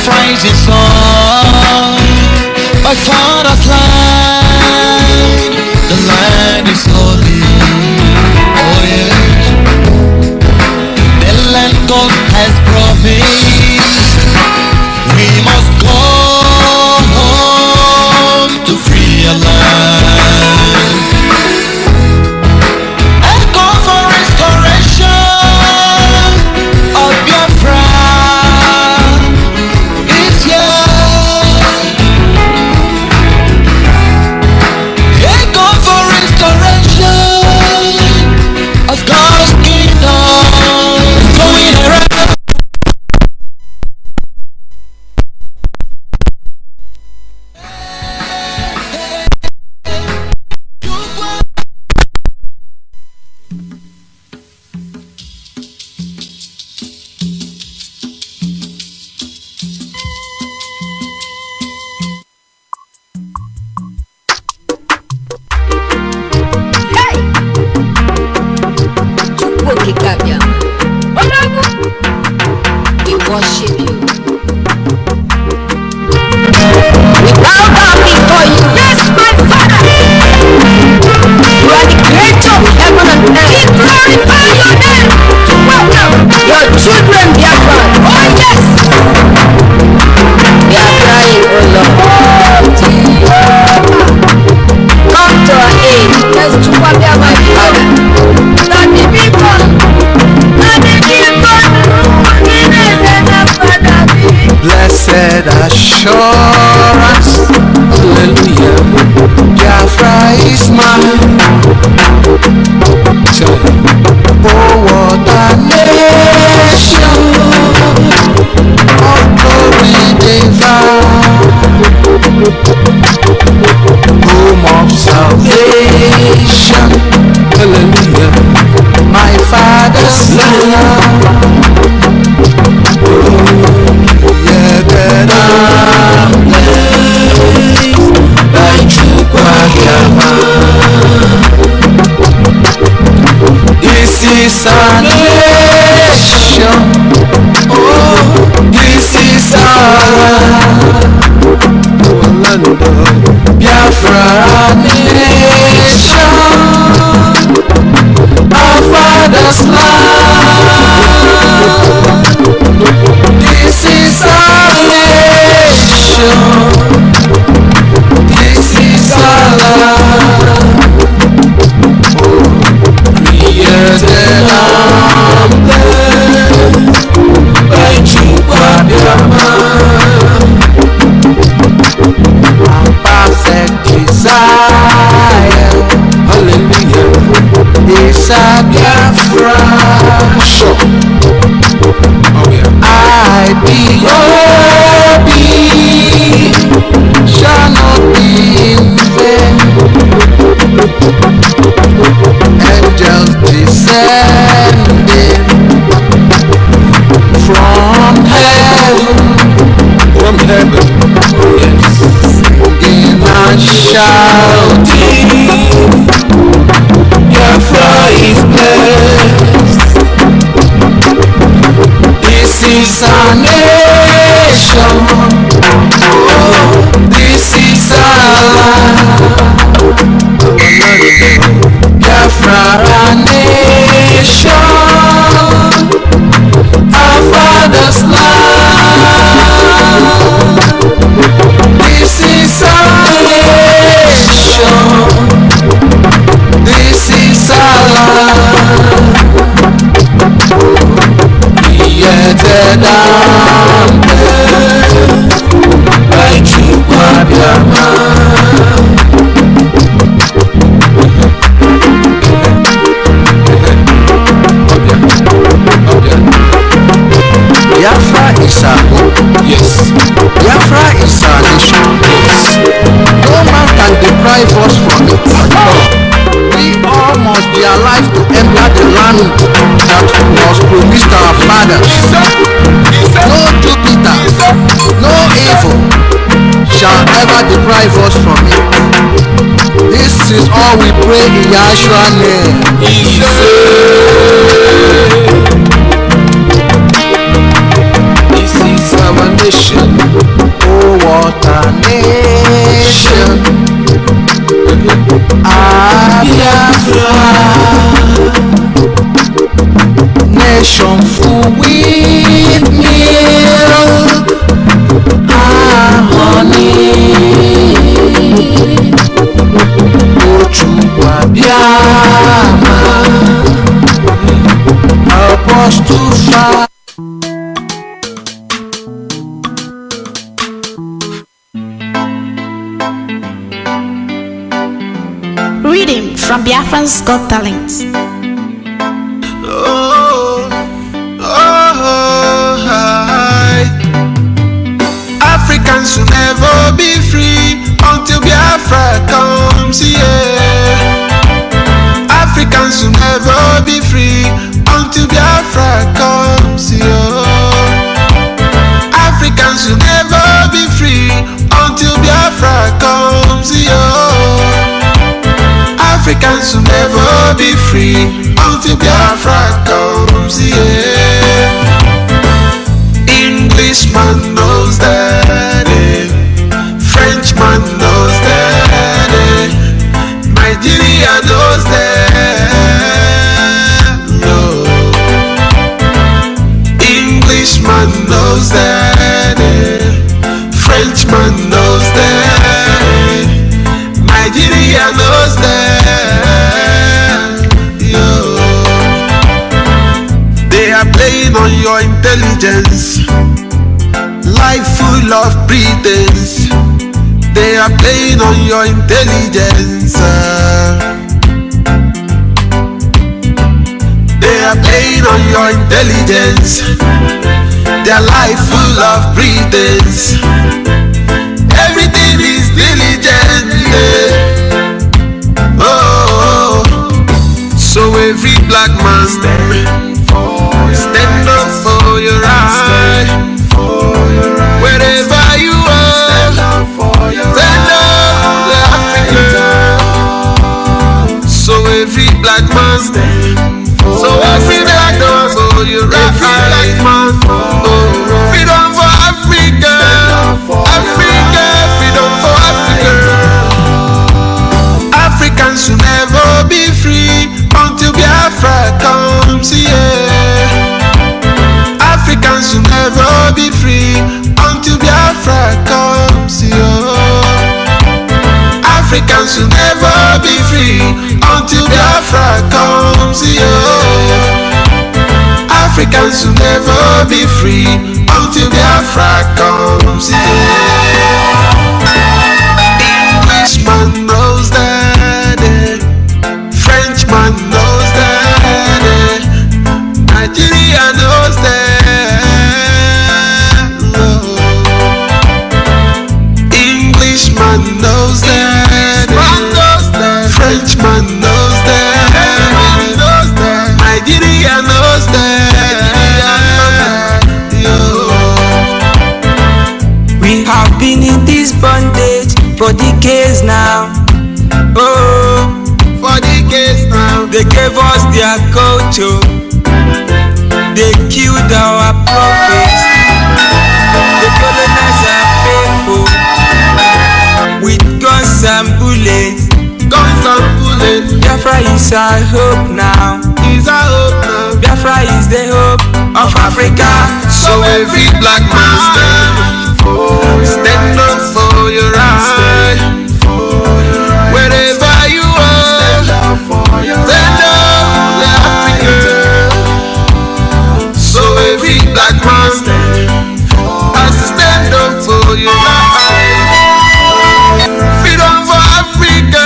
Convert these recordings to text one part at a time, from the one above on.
Rising sun, my father's land, the land is holy. Oh yeah, the land God has promised. We must go home to free our land and go for restoration of Biafra. We worship you. We bow down before you. Yes, my Father. You are the creator of heaven and earth. We glorify your name. Welcome your children, Biafra. Oh yes. We are crying, oh Lord. Come to our aid. Yes, to what they are, my Father. Not the people. Not the people. Blessed assurance, hallelujah, Biafra is mine. Oh, what a nation of glory divine, home of salvation, hallelujah, my Father's land. This is our nation. Oh, this is our land. Biafra nation, our father's land. This is our nation. This is our land. Created and blessed by Biafra. Our perfect desire, hallelujah, is a Biafra. Sure. Ipob shall not be in vain. Angels descending from heaven, yes, singing and shouting, Biafra is blessed. This is our nation. Oh, this is our land. Biafra nation, our father's land. This is our nation. This is our land. Created and blessed by Biafra. Biafra is our home. Yes. Biafra is our nation. Yes. No man can deprive us from it. We all must be alive to enter the land that was promised our fathers. No Jupiter, no evil, All we pray in Yahshua name. This is our nation. Oh, what a nation. Biafra. Nation full with milk and honey. Ochukwu Biafra, help us to fight. Reading from Biafra's Got Talent. Africans will never be free until Biafra comes here. Africans will never be free until Biafra comes here. Africans will never be free until Biafra comes here. Africans will never be free until Biafra comes here. Englishman knows that, Frenchman knows that, Nigeria knows that, no. Englishman knows that, Frenchman knows that, Nigeria knows that, yo. They are playing on your intelligence, life full of pretense. They are playing on your intelligence. They are playing on your intelligence. Their life full of pretense. Everything is diligent. Oh, so every black man stand up for your right. Wherever you are, stand up for Africa. So every black man, so every black man for your right. Freedom for Africa, Africa, freedom for Africa. Africans will never be free until Biafra comes here. Africans will never be free until Biafra comes here. Africans will never be free until Biafra comes here. Africans will never be free until Biafra comes here. Englishman knows that, Frenchman knows that, Nigeria knows that, Englishman knows that, Frenchman knows that, Nigeria knows that. We have been in this bondage for decades now. Oh, For decades now, they gave us their culture. They killed our prophets. They colonized our people with guns and bullets. guns and bullets. Biafra is our hope now. Is our hope now. Biafra is the hope of Africa. So every black man stand up for your right. Wherever you are, stand up for Africa. So every black man has to stand up for your right. Freedom for Africa,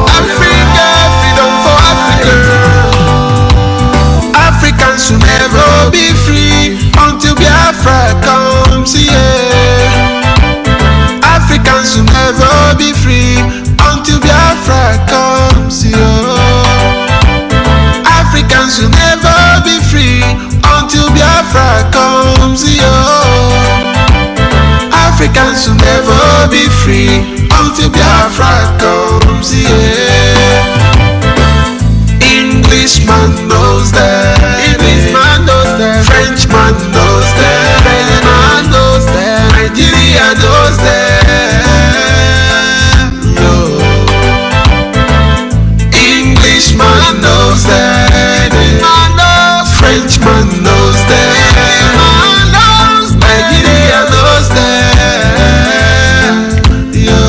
Africa, freedom for Africa. Africans will never be free until Biafra comes here. Africans will never be free until Biafra comes here. Africans will never be free until Biafra comes here. Africans will never be free until Biafra comes, yeah. Englishman knows that. Englishman knows that. Frenchman knows that. Frenchman knows that. Nigeria knows that. No. Englishman knows that. Frenchman knows that. Nigeria knows that. Yo.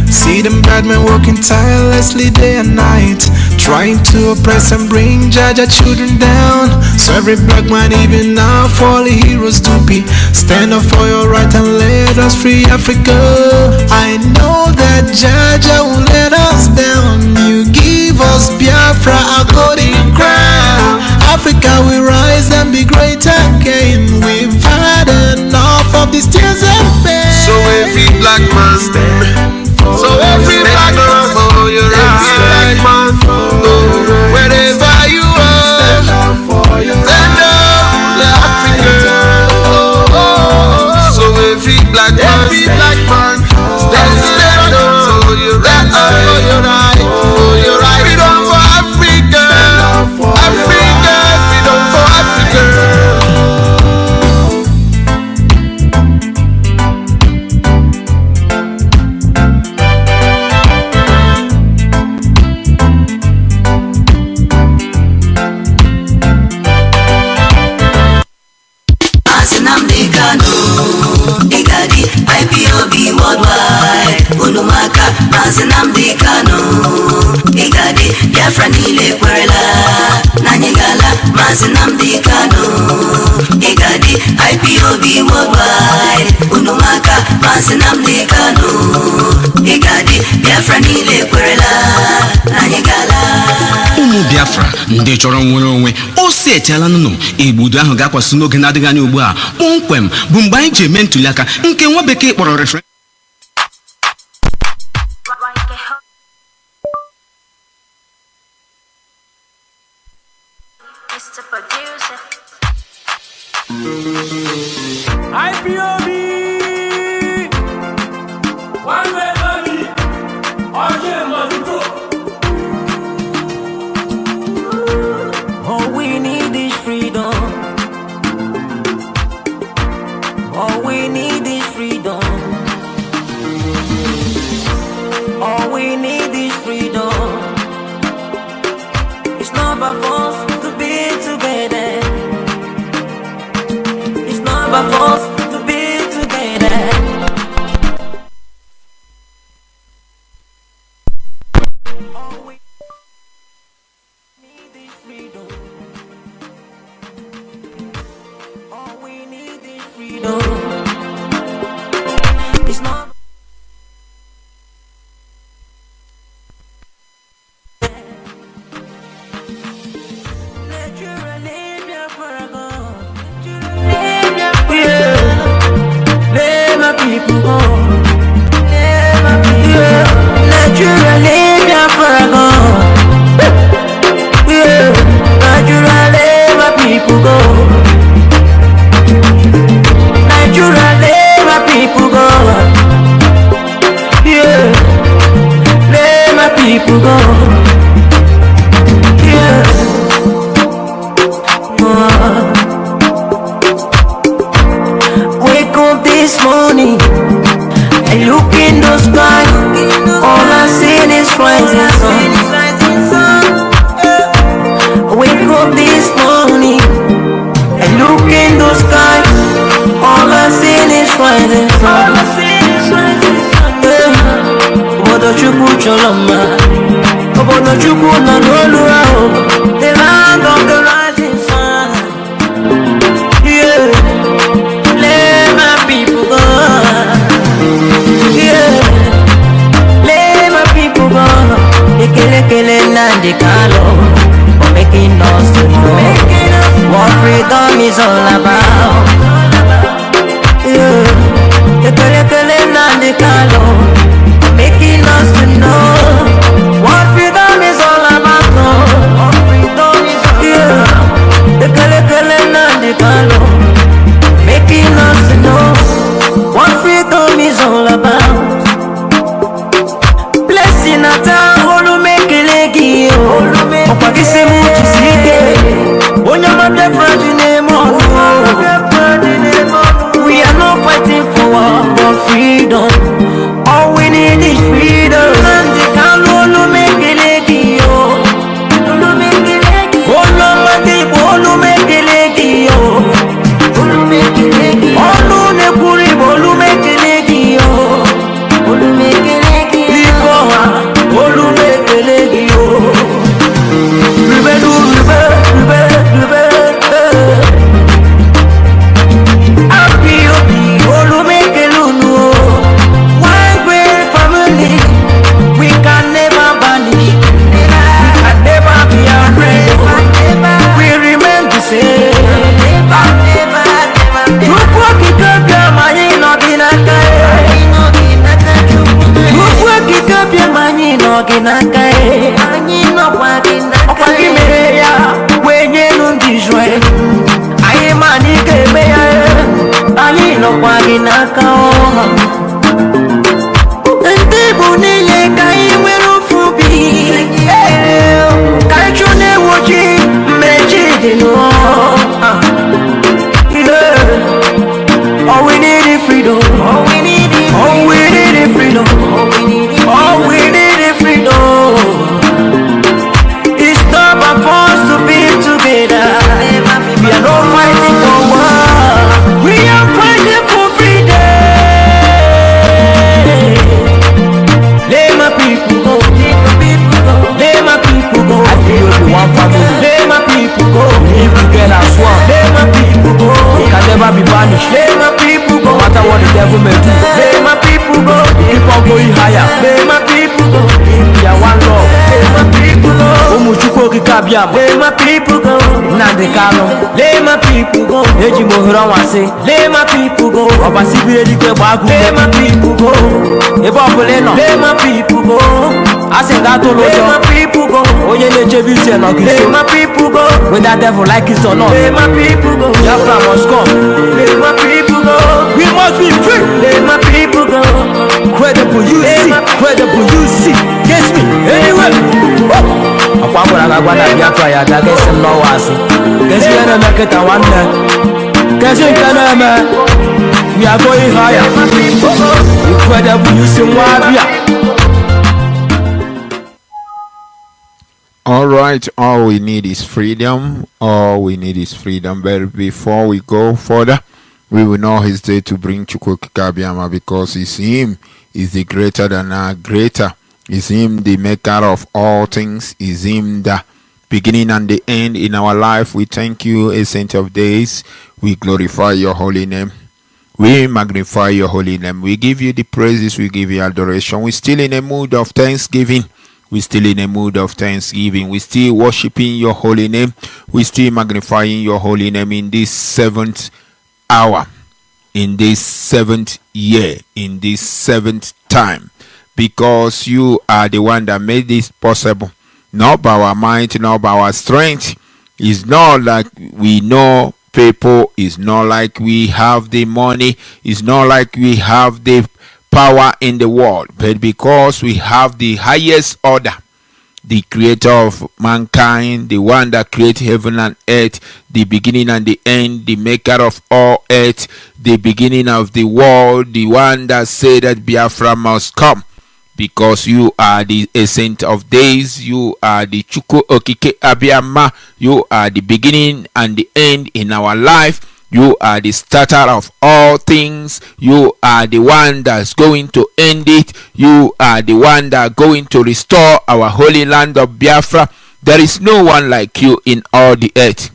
See them bad men working tirelessly day and night, trying to oppress and bring Jaja children down. So every black man, even now, for the heroes to be. Stand up for your right and let us free Africa. I know that Jaja won't let us down. You give us Biafra, our golden crown. Africa will rise and be great again. We've had enough of these tears and pain. So every black man stand. So every black man for your right. Black man wherever you are, stand up for Africa. So every black man stand up for your right, for your right, for your right. Freedom for Africa, Africa, freedom for Africa. Ipob worldwide, Unumaka, Mazinamdi Kano, Igadi, Biafra Nile Kwerela, Nanyigala, Mazinamdi Kano, Igadi, Ipob worldwide, Unumaka, Mazinamdi Kano, Igadi, Biafra Nile Kwerela, Nanyigala. Ụmụ Biafra ndị chọrọ nwere onwe o setiala nụnụ egbudu ahụ ga-akwasị n'oge na-adịghị anya ugbu a kpọmkwem bụ mgbe anyị ji eme ntuli aka nke nwa bekee kpọrọ referendum. Ipob, one way money, all game must go. All we need is freedom. All we need is freedom. All we need is freedom. It's not by force to be together. It's not by force to be together. All we need is freedom. All we need is freedom. It's not. Naturally, Biafra go. Let my people go. Naturally, Biafra go. Naturally, my people go. Naturally, my people go. Yeah, let my people go. Yeah. Wake up this morning and look in the sky. All I see is rising sun. Wake up this morning and look in the sky. All I see is rising sun. Obodo Chukwu Choloma, Obodo Chukwu Nanolua, the land of the rising sun. Yeah, let my people go. Yeah, let my people go. Ekele Nandi Kalo, for making us to know what freedom is all about. Yeah, Ekele Nandi Kalo, for making us to know what freedom is all about. What freedom is all about. Yeah, Ekele Nandi Kalo, making us to know what freedom is all about. nọkwa gị n'aka ọha ndị bụ niile ka anyị nwere ofu obi ka anyị chụ na-ewu ojii mmechi dị n'ụwa. All we need is freedom. All we need is freedom. All we need is freedom. It's not by force to be together. We are not fighting for war. We are fighting for freedom. Let my people go. Let my people go. I feel the one family. Let my people go. Live together as one. Let my people go. They can never be banished. Let my people go. No matter what the devil may do. Let my people go. Keep on going higher. Let my people go. We are one love. Let my people go. Umuchuko kikabiam. Let my people go. Nande kano. Let my people go. Eji mohira wase. Let my people go. Obasibire dike bagu. Let my people go. Ebo poleno. Let my people go. Asengato lojo. Let my people go. Oye leche bise no kiso. Let my people go. Whether devil like it or not. Let my people go. Biafra must come. Let my people go. We must be free. Let my people go. Credible you see. Credible you see. Yes me. Anyway. Akwambura gagwana Biafra ya dagesi no wasi. Kesi ene meketa wande. Kesi nkeneme. We are going higher. Incredible you see mwabia. All right, all we need is freedom. All we need is freedom. But before we go further, we will not hesitate to bring Chukwukikabiama, because it's him is the greater than our greater. It's him the maker of all things. It's him the beginning and the end in our life. We thank you, Ancient of Days. We glorify your holy name. We magnify your holy name. We give you the praises. We give you adoration. We're still in a mood of thanksgiving. We're still in a mood of thanksgiving. We're still worshiping your holy name. We're still magnifying your holy name in this 7th hour, in this 7th year, in this 7th time, because you are the one that made this possible. Not by our might, not by our strength. It's not like we know people. It's not like we have the money. It's not like we have the power in the world, but because we have the highest order, the creator of mankind, the one that created heaven and earth, the beginning and the end, the maker of all earth, the beginning of the world, the one that said that Biafra must come, because you are the Ancient of Days, you are the Chukwu Okike Abiyama, you are the beginning and the end in our life. You are the starter of all things. You are the one that's going to end it. You are the one that's going to restore our holy land of Biafra. There is no one like you in all the earth.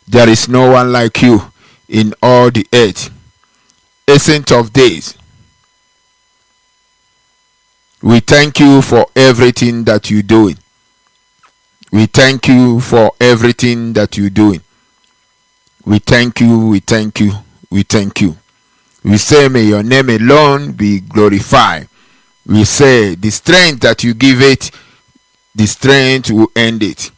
There is no one like you in all the earth. Ancient of Days, we thank you for everything that you're doing. We thank you for everything that you're doing. We thank you, we thank you, we thank you. We say, may your name alone be glorified. We say, the strength that you give it, the strength will end it,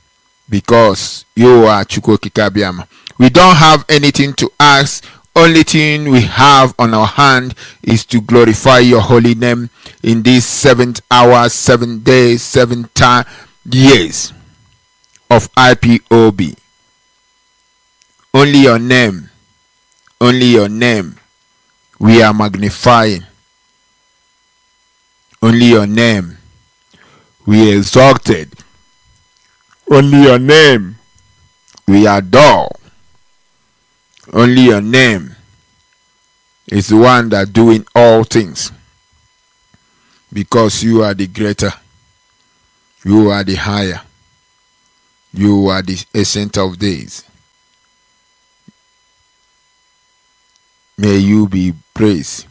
because you are Chukwukikabiama. We don't have anything to ask. Only thing we have on our hand is to glorify your holy name in these 7th hour, 7 days, 7 years of IPOB. Only your name, we are magnifying. Only your name, we exalted. Only your name, we adore. Only your name is the one that doing all things, because you are the greater, you are the higher, you are the Ancient of Days. May you be praised.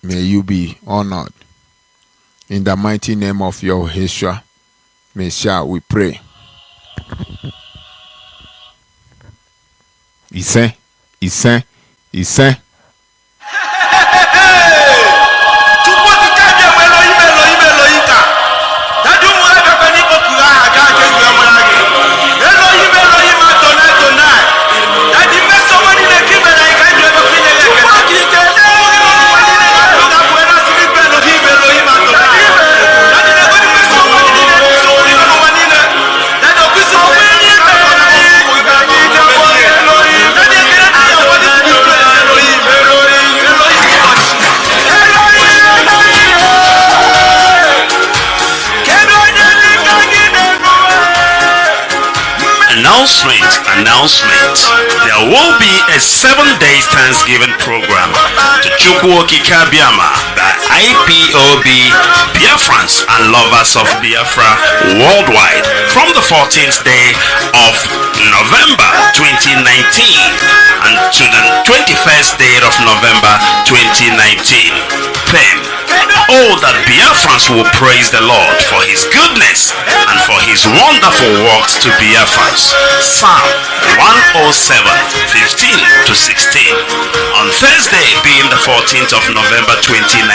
May you be honored. In the mighty name of your Yeshua, Messiah, we pray. Ise. Announcement. There will be a 7-day Thanksgiving program to Chukwuoki Kabiama by IPOB Biafrans and lovers of Biafra worldwide from the 14th day of November 2019 and to the 21st day of November 2019. Theme: oh, that Biafrans will praise the Lord for his goodness and for his wonderful works to Biafrans. Psalm 107, 15 to 16. On Thursday, being the 14th of November 2019,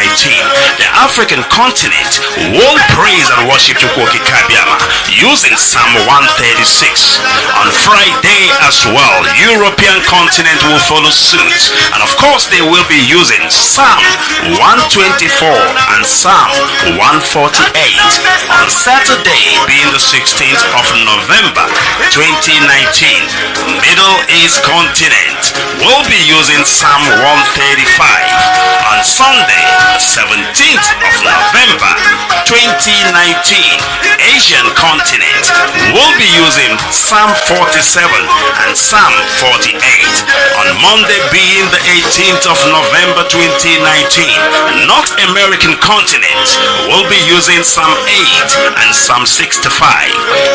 the African continent will praise and worship Chukwuoki Kabiama using Psalm 136. On Friday as well, European continent will follow suit, and of course they will be using Psalm 124 and Psalm 148. On Saturday, being the 16th of November 2019, Middle East continent will be using Psalm 135. On Sunday, 17th of November 2019, Asian continent will be using Psalm 47 and Psalm 48. On Monday, being the 18th of November 2019, North American continent will be using Psalm 8 and Psalm 65.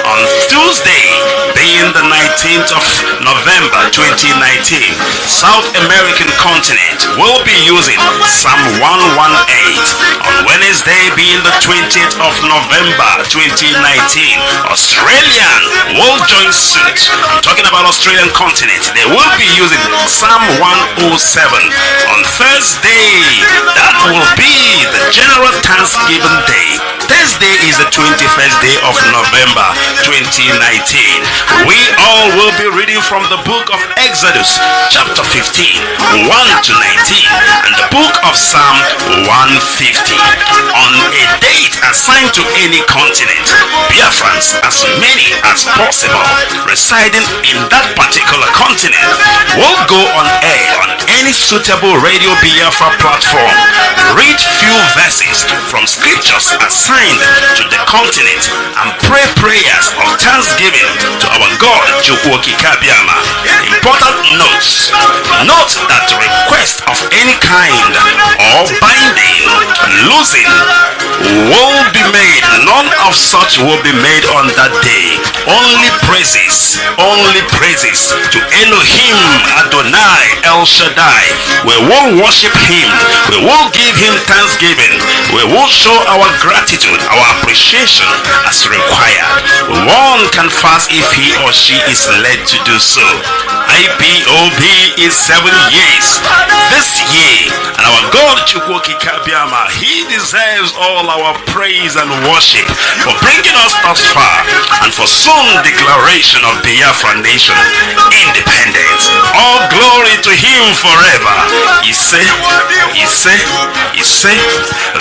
On Tuesday, being the 19th of November 2019, South American continent will be using Psalm 118. On Wednesday, being the 20th of November 2019, Australian will join suit. I'm talking about Australian continent. They will be using Psalm 107. On Thursday, that will be the General Thanksgiving Day. Thursday is the 21st day of November 2019. We all will be reading from the book of Exodus, chapter 15, 1 to 19, and the book of Psalm 150. On a date assigned to any continent, Biafrans, as many as possible, residing in that particular continent, will go on air on any suitable Radio Biafra platform, read few verses from scriptures assigned to the continent, and pray prayers of thanksgiving to our God Chukwuoki Kabiama. Important notes: note that request of any kind or binding, losing will be made. None of such will be made on that day. Only praises to Elohim Adonai El Shaddai. We will worship him. We will give him thanksgiving. We will show our gratitude, our appreciation as required. One can fast if he or she is led to do so. IPOB is 7 years this year, and our God Chukwuoki Kabiama, he deserves all our praise and worship for bringing us thus far and for soon declaration of Biafra nation independence. All glory to him forever.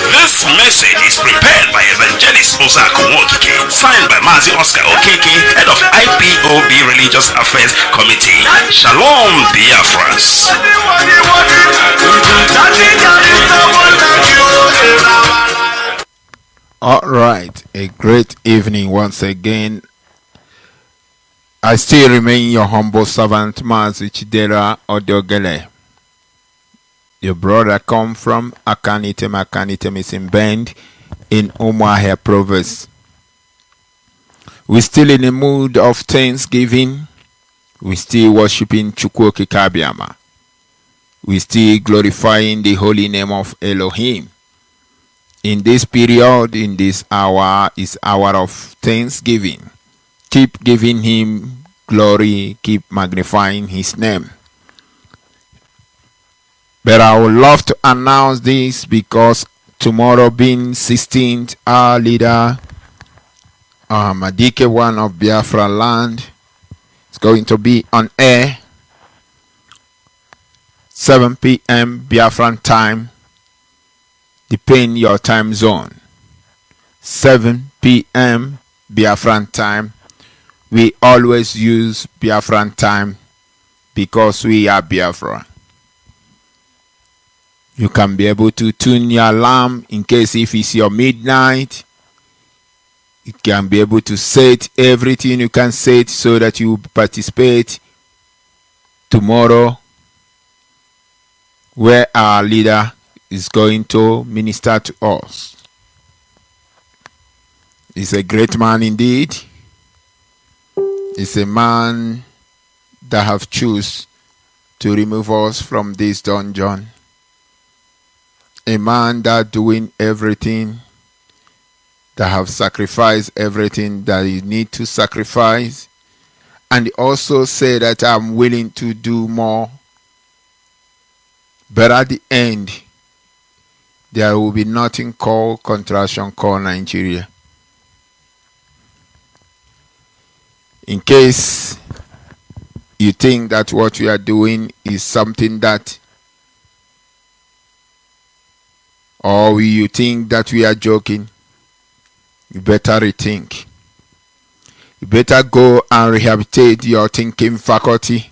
This message is prepared by Evangelist Osaku Nwokike, signed by Mazi Oscar Okeke, head of IPOB Religious Affairs Committee. Shalom, Biafrans. All right, a great evening once again. I still remain your humble servant, Mazi Chidera Odiogele. Your brother come from Akanitem is in Bend in Umuahia province. We're still in the mood of thanksgiving. We still worshiping Chukwuoki Kabiama. We still glorifying the holy name of Elohim. In this period, in this hour, is hour of thanksgiving. Keep giving him glory, keep magnifying his name. But I would love to announce this because tomorrow being 16th, our leader, Madike one of Biafra land, is going to be on air 7 p.m. Biafran time, depending your time zone. 7 p.m. Biafran time. We always use Biafran time because we are Biafra. You can be able to tune your alarm in case if it's your midnight, You can be able to say it, everything you can say it, so that you participate tomorrow, where our leader is going to minister to us. He's a great man indeed. He's a man that have choose to remove us from this dungeon. A man that doing everything, that have sacrificed everything that he need to sacrifice. And he also say that I'm willing to do more. But at the end, there will be nothing called contraction called Nigeria. In case you think that what we are doing is something that, or you think that we are joking, you better rethink. You better go and rehabilitate your thinking faculty,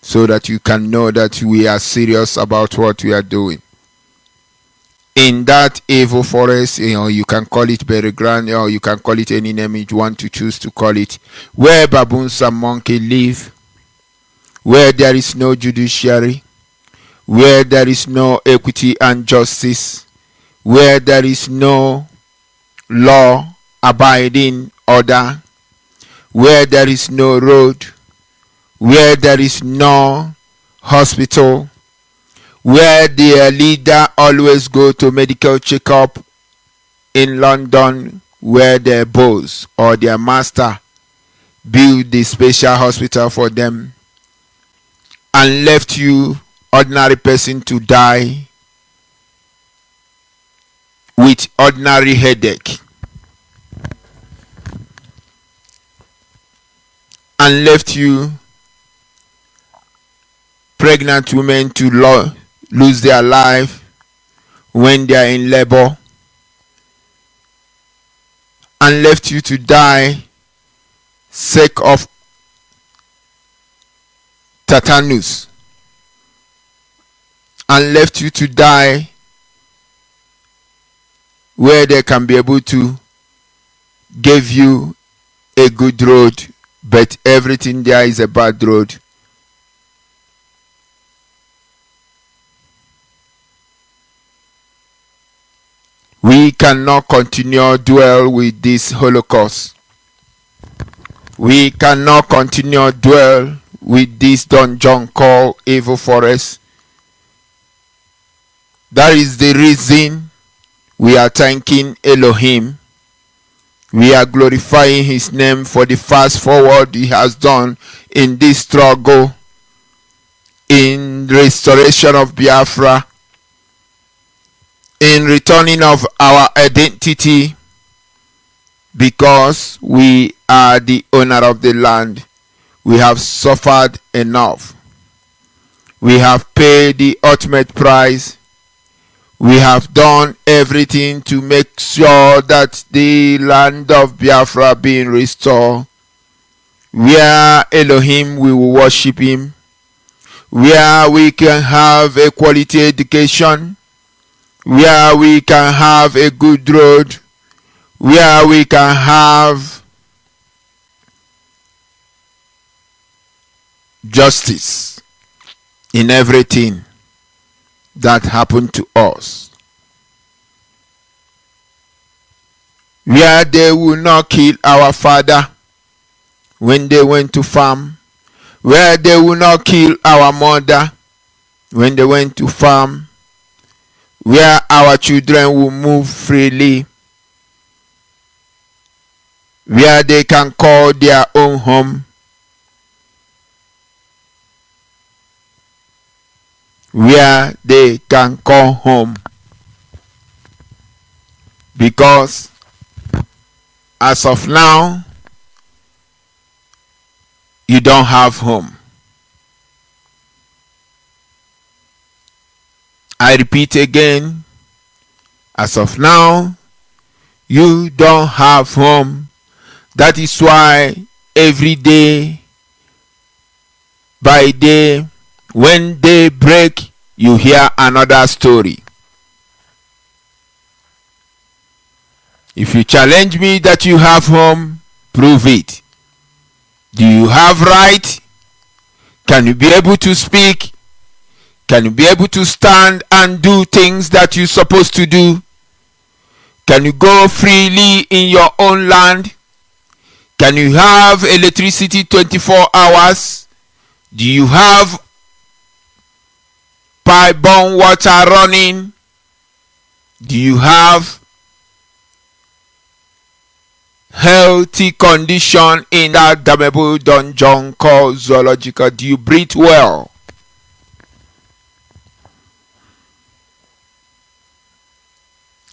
so that you can know that we are serious about what we are doing. In that evil forest, you can call it Berry Ground, or you can call it any name you want to choose to call it, where baboons and monkeys live, where there is no judiciary, where there is no equity and justice, where there is no law abiding order, where there is no road, where there is no hospital, where their leader always go to medical checkup in London, where their boss or their master build the special hospital for them, and left you, ordinary person, to die with ordinary headache, and left you pregnant women to lose their life when they are in labor, and left you to die sake of tetanus, and left you to die where they can be able to give you a good road, but everything there is a bad road. We cannot continue dwell with this Holocaust. We cannot continue dwell with this dungeon called evil forest. That is the reason we are thanking Elohim. We are glorifying his name for the fast forward he has done in this struggle, in restoration of Biafra, in returning of our identity, because we are the owner of the land. We have suffered enough. We have paid the ultimate price. We have done everything to make sure that the land of Biafra being restored, where Elohim we will worship him, where we can have a quality education, where we can have a good road, where we can have justice in everything that happened to us, where they will not kill our father when they went to farm, where they will not kill our mother when they went to farm, where our children will move freely, where they can call their own home, where they can call home. Because as of now, you don't have home. I repeat again, as of now, you don't have home. That is why every day by day, when day break, you hear another story. If you challenge me that you have home, prove it. Do you have right? Can you be able to speak? Can you be able to stand and do things that you're supposed to do? Can you go freely in your own land? Can you have electricity 24 hours? Do you have pipe-borne water running? Do you have healthy condition in that damnable dungeon called zoological? Do you breathe well?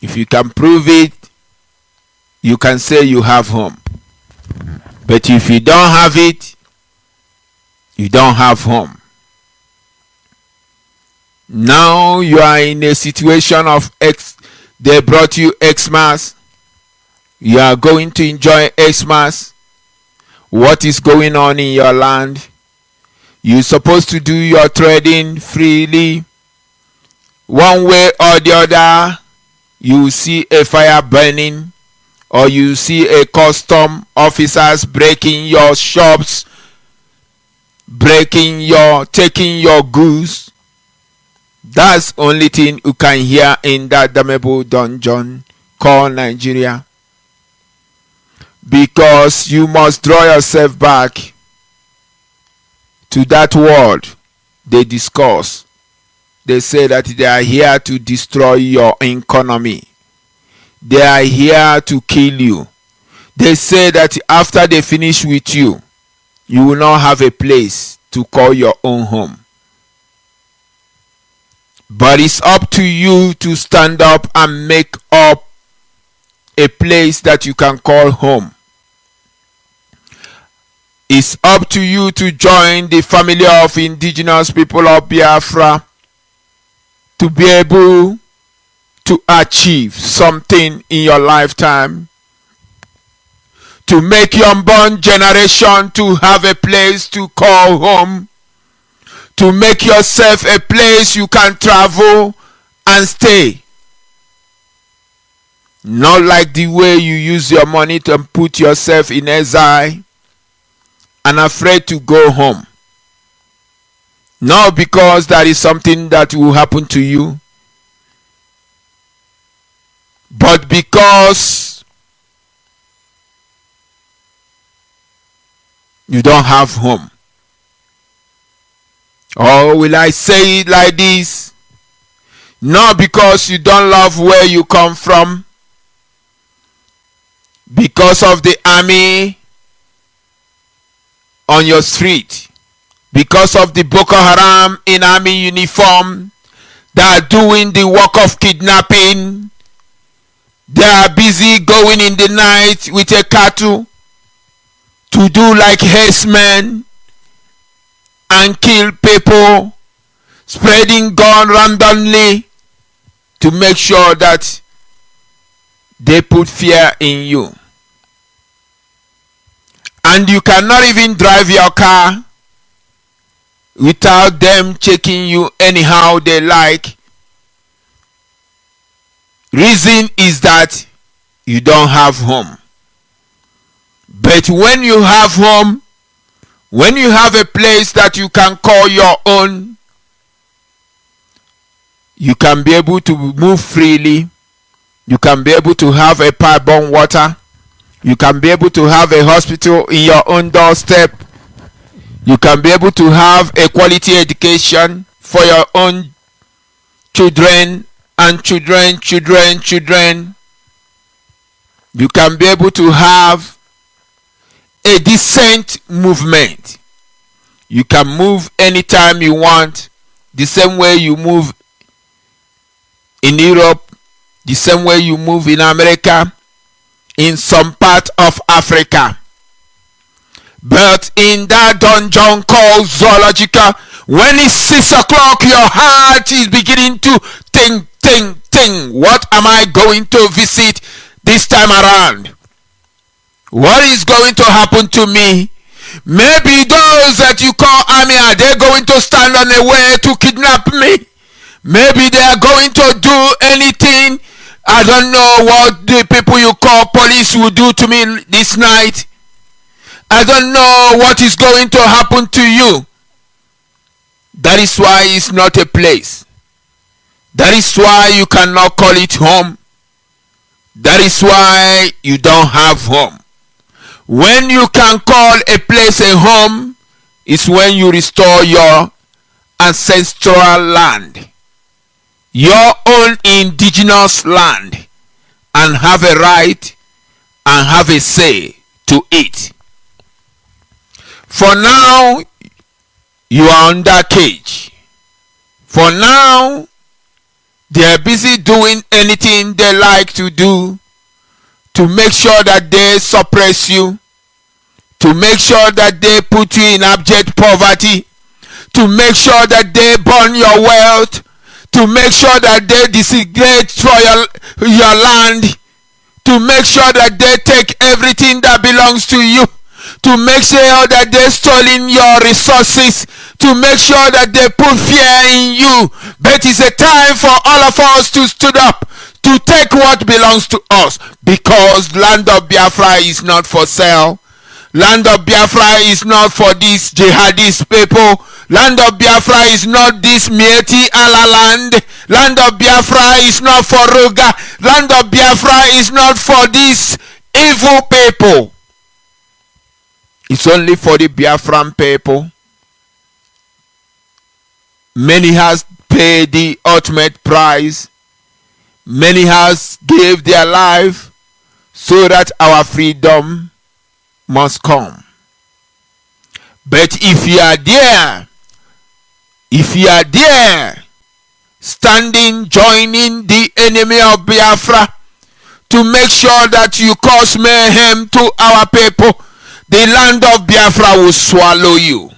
If you can prove it, you can say you have home. But if you don't have it, you don't have home. Now you are in a situation of they brought you Xmas. You are going to enjoy Xmas. What is going on in your land? You're supposed to do your trading freely. One way or the other, you see a fire burning, or you see a custom officers breaking your shops, taking your goods. That's only thing you can hear in that damnable dungeon called Nigeria. Because you must draw yourself back to that world they discuss. They say that they are here to destroy your economy. They are here to kill you. They say that after they finish with you, you will not have a place to call your own home. But it's up to you to stand up and make up a place that you can call home. It's up to you to join the family of indigenous people of Biafra to be able to achieve something in your lifetime, to make your unborn generation to have a place to call home, to make yourself a place you can travel and stay. Not like the way you use your money to put yourself in exile and afraid to go home. Not because that is something that will happen to you, but because you don't have home. Or will I say it like this? Not because you don't love where you come from, because of the army on your street, because of the Boko Haram in army uniform that are doing the work of kidnapping. They are busy going in the night with a cattle to do like herdsmen and kill people, spreading gun randomly to make sure that they put fear in you. And you cannot even drive your car without them checking you anyhow they like. Reason is that you don't have home. But when you have home, when you have a place that you can call your own, you can be able to move freely. You can be able to have a pipe-borne water. You can be able to have a hospital in your own doorstep. You can be able to have a quality education for your own children and children. You can be able to have a decent movement. You can move anytime you want, the same way you move in Europe, the same way you move in America, in some part of Africa. But in that dungeon called zoological, when it's 6 o'clock, your heart is beginning to think. What am I going to visit this time around? What is going to happen to me? Maybe those that you call army, are they going to stand on the way to kidnap me? Maybe they are going to do anything I don't know what the people you call police will do to me this night. I don't know what is going to happen to you. That is why it's not a place. That is why you cannot call it home. That is why you don't have home. When you can call a place a home is when you restore your ancestral land, your own indigenous land, and have a right and have a say to it. For now, you are under cage. For now, they are busy doing anything they like to do to make sure that they suppress you, to make sure that they put you in abject poverty, to make sure that they burn your wealth, to make sure that they desecrate your land, to make sure that they take everything that belongs to you, to make sure that they stolen your resources, to make sure that they put fear in you. But it's a time for all of us to stand up, to take what belongs to us, because land of Biafra is not for sale. Land of Biafra is not for these jihadist people. Land of Biafra is not this Mieti Allah land. Land of Biafra is not for Ruga. Land of Biafra is not for these evil people. It's only for the Biafran people. Many has paid the ultimate price. Many has gave their life so that our freedom must come. But if you are there, standing, joining the enemy of Biafra to make sure that you cause mayhem to our people, the land of Biafra will swallow you.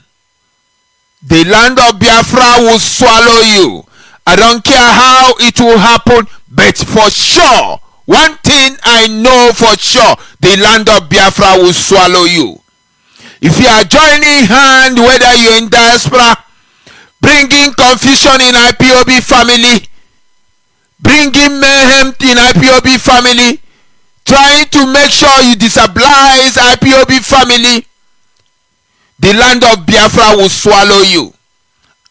The land of Biafra will swallow you. I don't care how it will happen, but for sure, one thing I know for sure, the land of Biafra will swallow you. If you are joining hand, whether you're in diaspora, bringing confusion in IPOB family, bringing mayhem in IPOB family, trying to make sure you destabilize IPOB family, the land of Biafra will swallow you.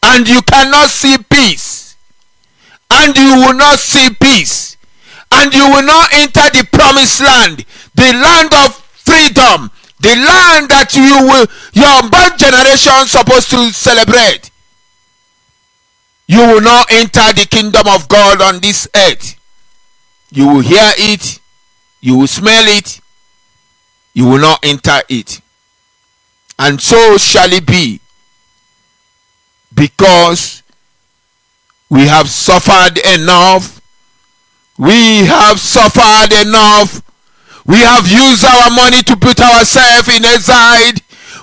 And you cannot see peace. And you will not see peace. And you will not enter the promised land, the land of freedom, the land that your birth generation supposed to celebrate. You will not enter the kingdom of God on this earth. You will hear it, you will smell it, you will not enter it. And so shall it be, because we have suffered enough. We have suffered enough. We have used our money to put ourselves in exile.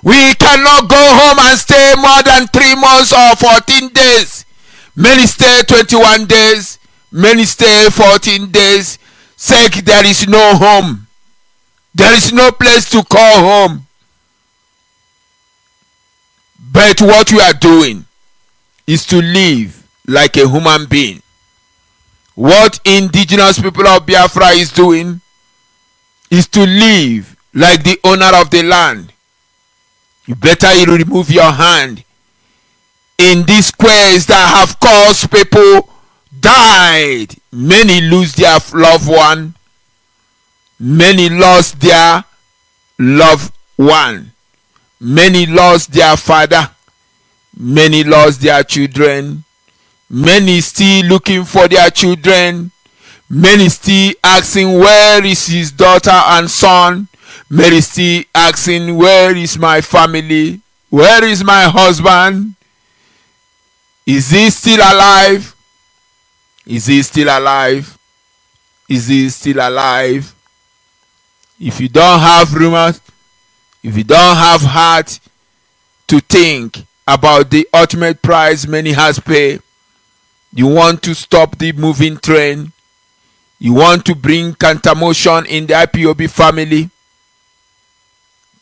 We cannot go home and stay more than 3 months or 14 days. Many stay 21 days. Many stay 14 days. Sake, there is no home. There is no place to call home. But what we are doing is to live like a human being. What indigenous people of Biafra is doing is to live like the owner of the land. You better remove your hand in these squares that have caused people died. Many lose their loved one. Many lost their loved one. Many lost their father. Many lost their children. Many still looking for their children. Many still asking where is his daughter and son. Many still asking where is my family? Where is my husband? Is he still alive? Is he still alive? Is he still alive? If you don't have rumors, if you don't have heart to think about the ultimate price many has paid, you want to stop the moving train, you want to bring counter-motion in the IPOB family,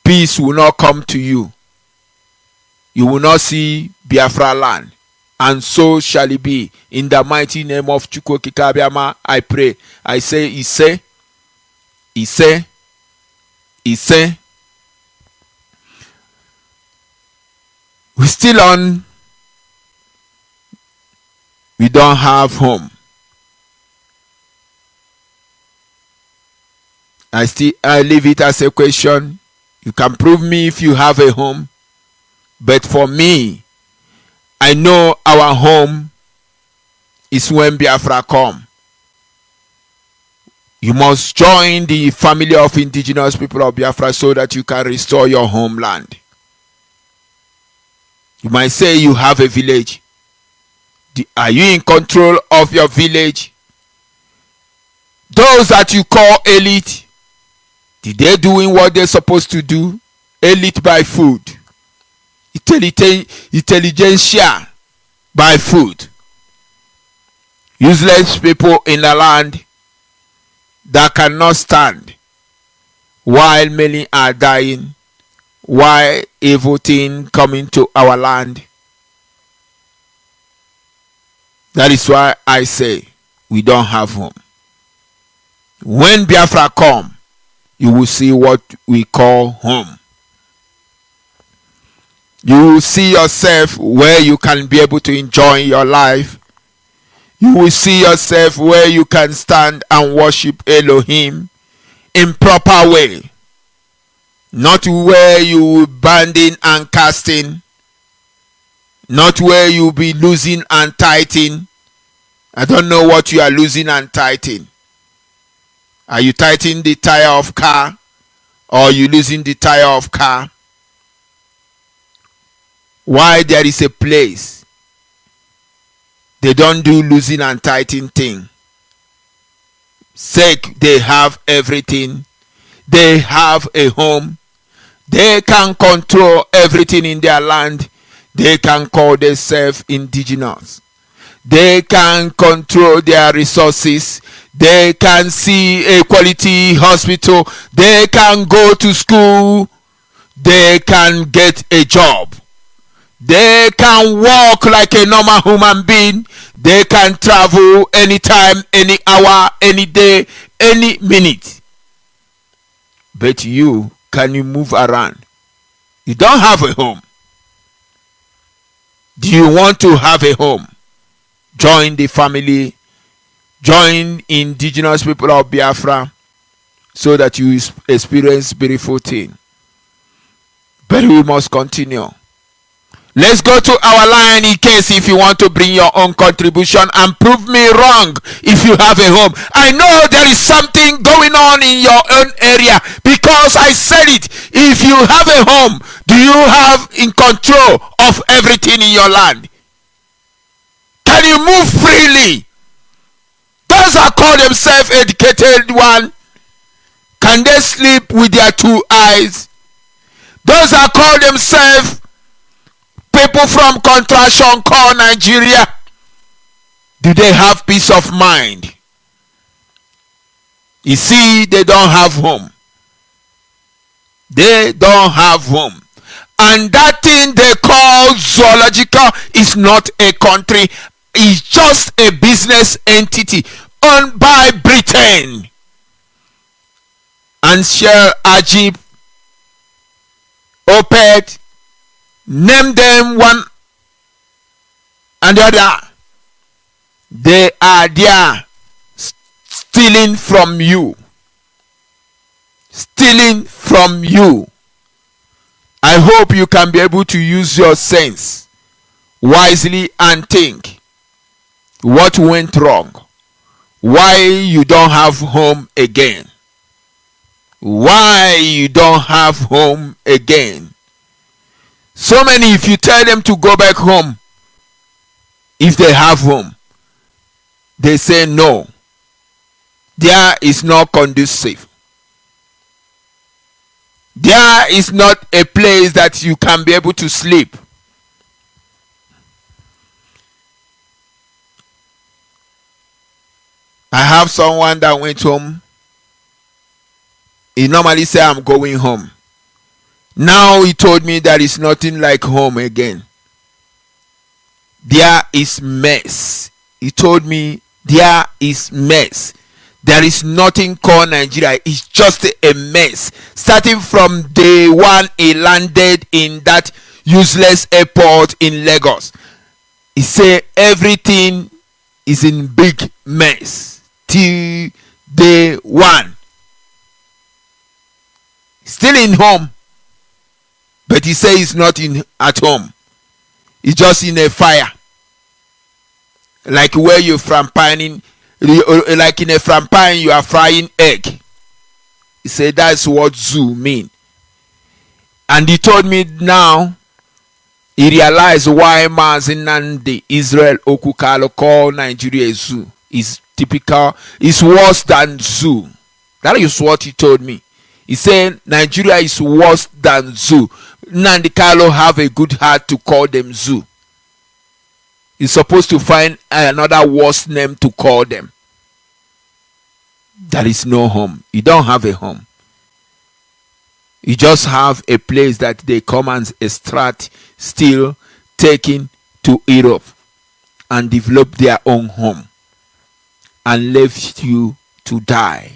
peace will not come to you. You will not see Biafra land. and so shall it be. In the mighty name of Chukwu Kikabiama, I pray. I say, Ise, Ise, Ise. We still on. We don't have home. I leave it as a question. You can prove me if you have a home. But for me, I know our home is when Biafra come. You must join the family of indigenous people of Biafra so that you can restore your homeland. You might say you have a village. Are you in control of your village? Those that you call elite, did they doing what they're supposed to do? Elite by food. Intelligentsia by food. Useless people in the land that cannot stand while many are dying, while evil things coming to our land. That is why I say we don't have home. When Biafra come, you will see what we call home. You will see yourself where you can be able to enjoy your life. You will see yourself where you can stand and worship Elohim in proper way. Not where you will banding and casting. Not where you will be losing and tithing. I don't know what you are losing and tithing. Are you tightening the tire of car? Or are you losing the tire of car? Why there is a place they don't do losing and tightening thing. Sake they have everything. They have a home. They can control everything in their land. They can call themselves indigenous. They can control their resources. They can see a quality hospital. They can go to school. They can get a job. They can walk like a normal human being. They can travel anytime, any hour, any day, any minute. But can you move around? You don't have a home. Do you want to have a home? Join the family. Join indigenous people of Biafra so that you experience beautiful thing. But we must continue. Let's go to our line in case if you want to bring your own contribution and prove me wrong if you have a home. I know there is something going on in your own area because I said it. If you have a home, do you have in control of everything in your land? Can you move freely? Those that call themselves educated one, can they sleep with their two eyes? Those that call themselves people from contraction called Nigeria, do they have peace of mind? You see, they don't have home. They don't have home. And that thing they call zoological is not a country. It's just a business entity owned by Britain. And Shell, Ajib, Oped, name them one and the other. They are there stealing from you. Stealing from you. I hope you can be able to use your sense wisely and think what went wrong. Why you don't have home again. Why you don't have home again. So many, if you tell them to go back home, if they have home, they say no. There is not conducive. There is not a place that you can be able to sleep. I have someone that went home. He normally say, I'm going home. Now he told me that it's nothing like home again. there is mess. He told me there is mess. There is nothing called Nigeria. It's just a mess. Starting from day one, he landed in that useless airport in Lagos. He said everything is in big mess till day one. Still in home, but he says he's not in at home. He's just in a fire, like where you're frying, like in a frying you are frying egg. He said that's what zoo mean. And he told me now he realized why Mazin Nandi Israel Okukalo call Nigeria a zoo. Is typical, is worse than zoo. That is what he told me. He said Nigeria is worse than zoo. Nandi Kalo have a good heart to call them zoo. He's supposed to find another worse name to call them. There is no home. You don't have a home. You just have a place that they come and extract, still taken to Europe and develop their own home and left you to die.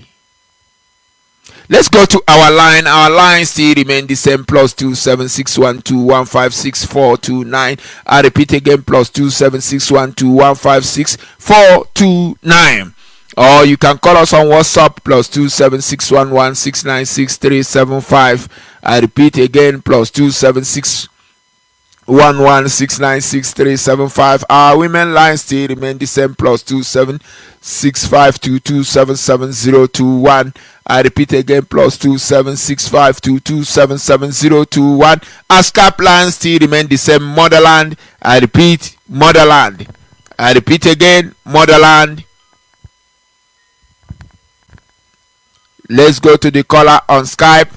Let's go to our line. Our line still remain the same, +27612156429. I repeat again, +27612156429. Or you can call us on WhatsApp, +27611696375. I repeat again, +27611696375. Our women line still remain the same, +27652277021. I repeat again, +27652277021. Our Skype line still remain the same, motherland. I repeat, motherland. I repeat again, motherland. Let's go to the caller on Skype.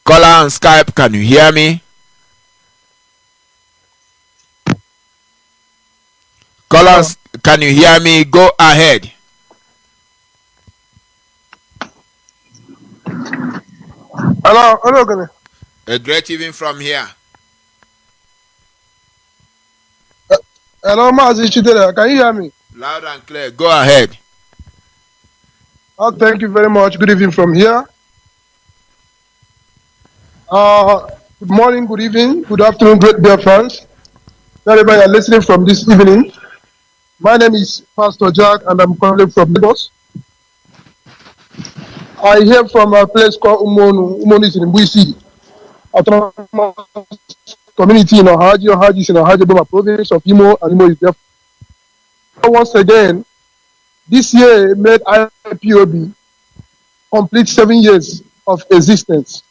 Caller on Skype, can you hear me? Callers, can you hear me? Go ahead. Hello, Gane. A great evening from here. Hello, Mazi Chidera. Can you hear me? Loud and clear. Go ahead. Oh, thank you very much. Good evening from here. Good morning, good evening, good afternoon, great dear friends. Wherever you are listening from this evening. My name is Pastor Jack, and I'm calling from Lagos. I hear from a place called Umonu. Umonu is in Mbuisi, autonomous community in Ohaji. Ohaji is in Ohaji, Boma province of Imo, and Imo is there. Once again, this year made IPOB complete 7 years of existence.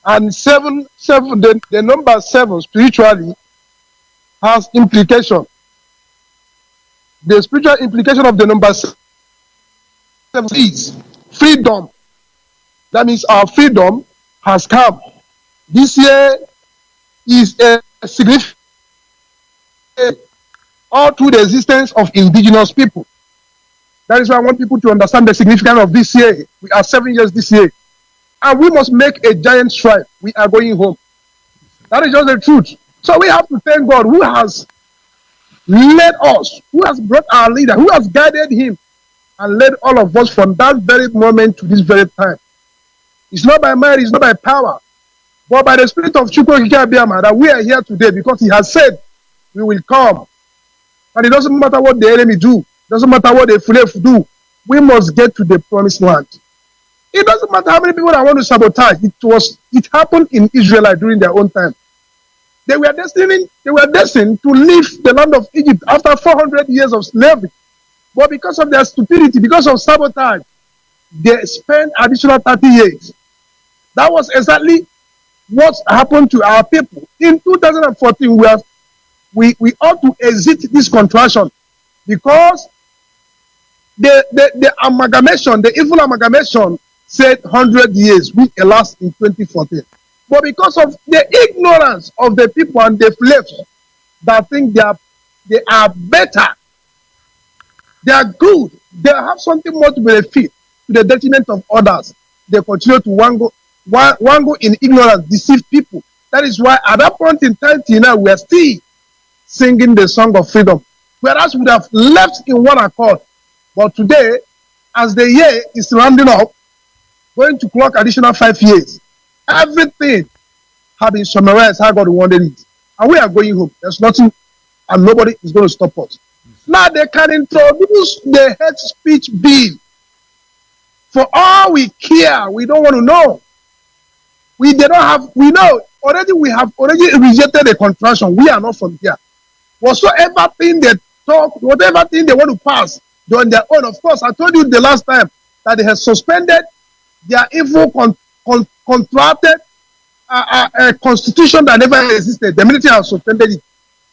And the number 7 spiritually has implication. The spiritual implication of the number 7 is freedom. That means our freedom has come. This year is a significant all through the existence of indigenous people. That is why I want people to understand the significance of this year. We are 7 years this year. And we must make a giant stride. We are going home. That is just the truth. So we have to thank God who has led us, who has brought our leader, who has guided him and led all of us from that very moment to this very time. It's not by might, it's not by power, but by the Spirit of Chukwu Abiyama that we are here today, because he has said we will come. And it doesn't matter what the enemy do, it doesn't matter what the flesh do, we must get to the promised land. It doesn't matter how many people that want to sabotage. It happened in Israel during their own time. They were destined to leave the land of Egypt after 400 years of slavery. But because of their stupidity, because of sabotage, they spent additional 30 years. That was exactly what happened to our people. In 2014, we ought to exit this contraction, because the amalgamation, the evil amalgamation, said 100 years, which elapsed in 2014. But because of the ignorance of the people and the flesh that think they are better, they are good, they have something more to benefit to the detriment of others, they continue to wango in ignorance, deceive people. That is why at that point in time till now, we are still singing the song of freedom. Whereas we would have left in one accord. But today, as the year is rounding up, going to clock additional 5 years, everything has been summarized how God wanted it. And we are going home. There's nothing, and nobody is going to stop us. Now they can introduce the hate speech bill. For all we care, we don't want to know. We know already. We have already rejected the contraction. We are not from here. Whatsoever thing they talk, whatever thing they want to pass, they're on their own. Of course, I told you the last time that they have suspended their evil contracted a constitution that never existed. The military has suspended it.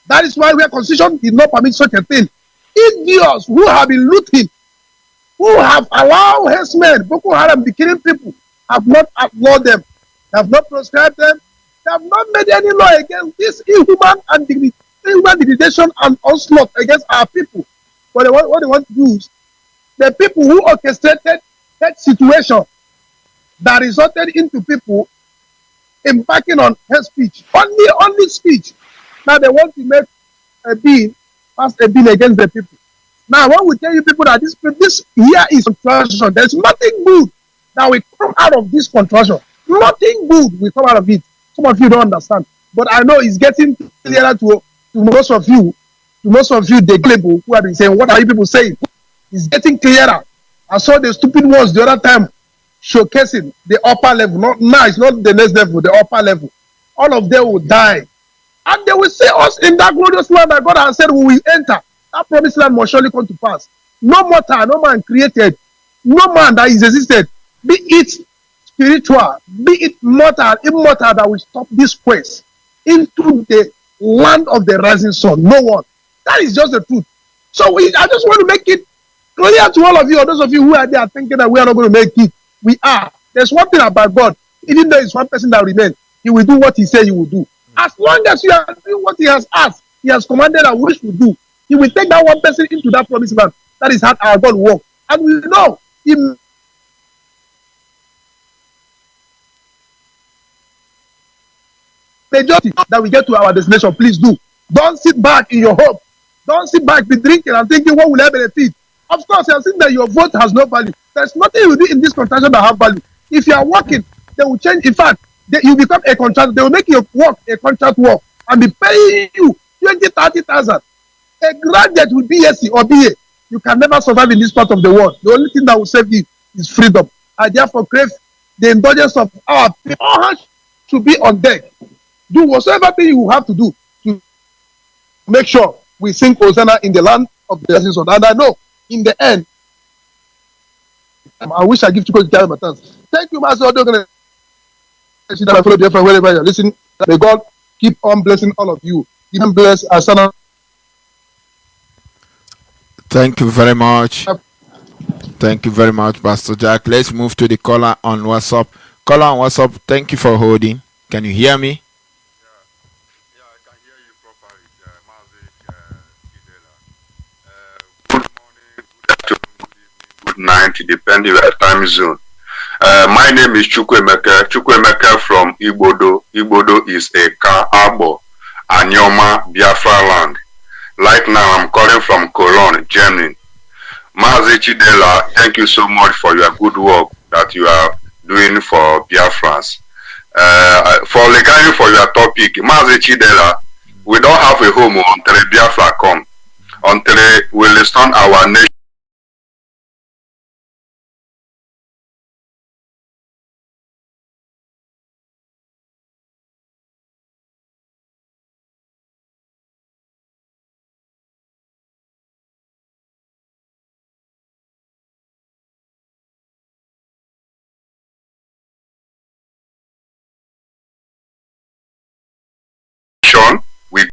That is why our constitution did not permit such a thing. Idiots who have been looting, who have allowed herdsmen, Boko Haram, be killing people, have not outlawed them, have not proscribed them, they have not made any law against this inhuman and inhuman degradation and onslaught against our people. But what they want to do is the people who orchestrated that situation that resulted into people embarking on hate speech, only speech. Now they want to make a bill, pass a bill against the people. Now, when we tell you people that this here is contraction, there's nothing good that will come out of this contraction. Nothing good will come out of it. Some of you don't understand, but I know it's getting clearer to most of you. To most of you, the global who have been saying, "What are you people saying?" It's getting clearer. I saw the stupid ones the other time showcasing the upper level. Now it's not the next level, the upper level. All of them will die. And they will see us in that glorious land that God has said we will enter. That promised land must surely come to pass. No mortal, no man created, no man that is existed, be it spiritual, be it mortal, immortal, that will stop this quest into the land of the rising sun. No one. That is just the truth. So I just want to make it clear to all of you, or those of you who are there thinking that we are not going to make it. We are. There's one thing about God. Even though it's one person that remains, He will do what He said He will do. As long as you are doing what He has asked, He has commanded and wish to do, He will take that one person into that promised land. That is how our God works. And we know He majority that we get to our destination. Please do. Don't sit back in your hope. Don't sit back, be drinking and thinking, what will I benefit? Of course, you are saying that your vote has no value. There's nothing you do in this contraction that have value. If you are working, they will change. In fact, you become a contract. They will make your work a contract work and be paying you 20, 30,000. A graduate with BSc or BA, you can never survive in this part of the world. The only thing that will save you is freedom. I therefore crave the indulgence of our people. All hands should be on deck. Do whatsoever thing you have to do to make sure we sing Hosanna in the land of the rising sun. And I know in the end, I wish I give to God my thanks. Thank you, Master. That I follow Biafra wherever you're listening. May God keep on blessing all of you. Even bless Asana. Thank you very much. Thank you very much, Pastor Jack. Let's move to the caller on WhatsApp. Caller on WhatsApp, thank you for holding. Can you hear me? Yeah, I can hear you properly, Good morning, good afternoon, good evening, good night, depending on your time zone. My name is Chukwemeka. Chukwemeka from Ibodo. Ibodo is a Abo, Anyoma, Biafra land. Right now, I'm calling from Cologne, Germany. Mazi Chidela, thank you so much for your good work that you are doing for Biafrans. For regarding for your topic, Mazi Chidela, we don't have a home until Biafra come, until we restore our nation. We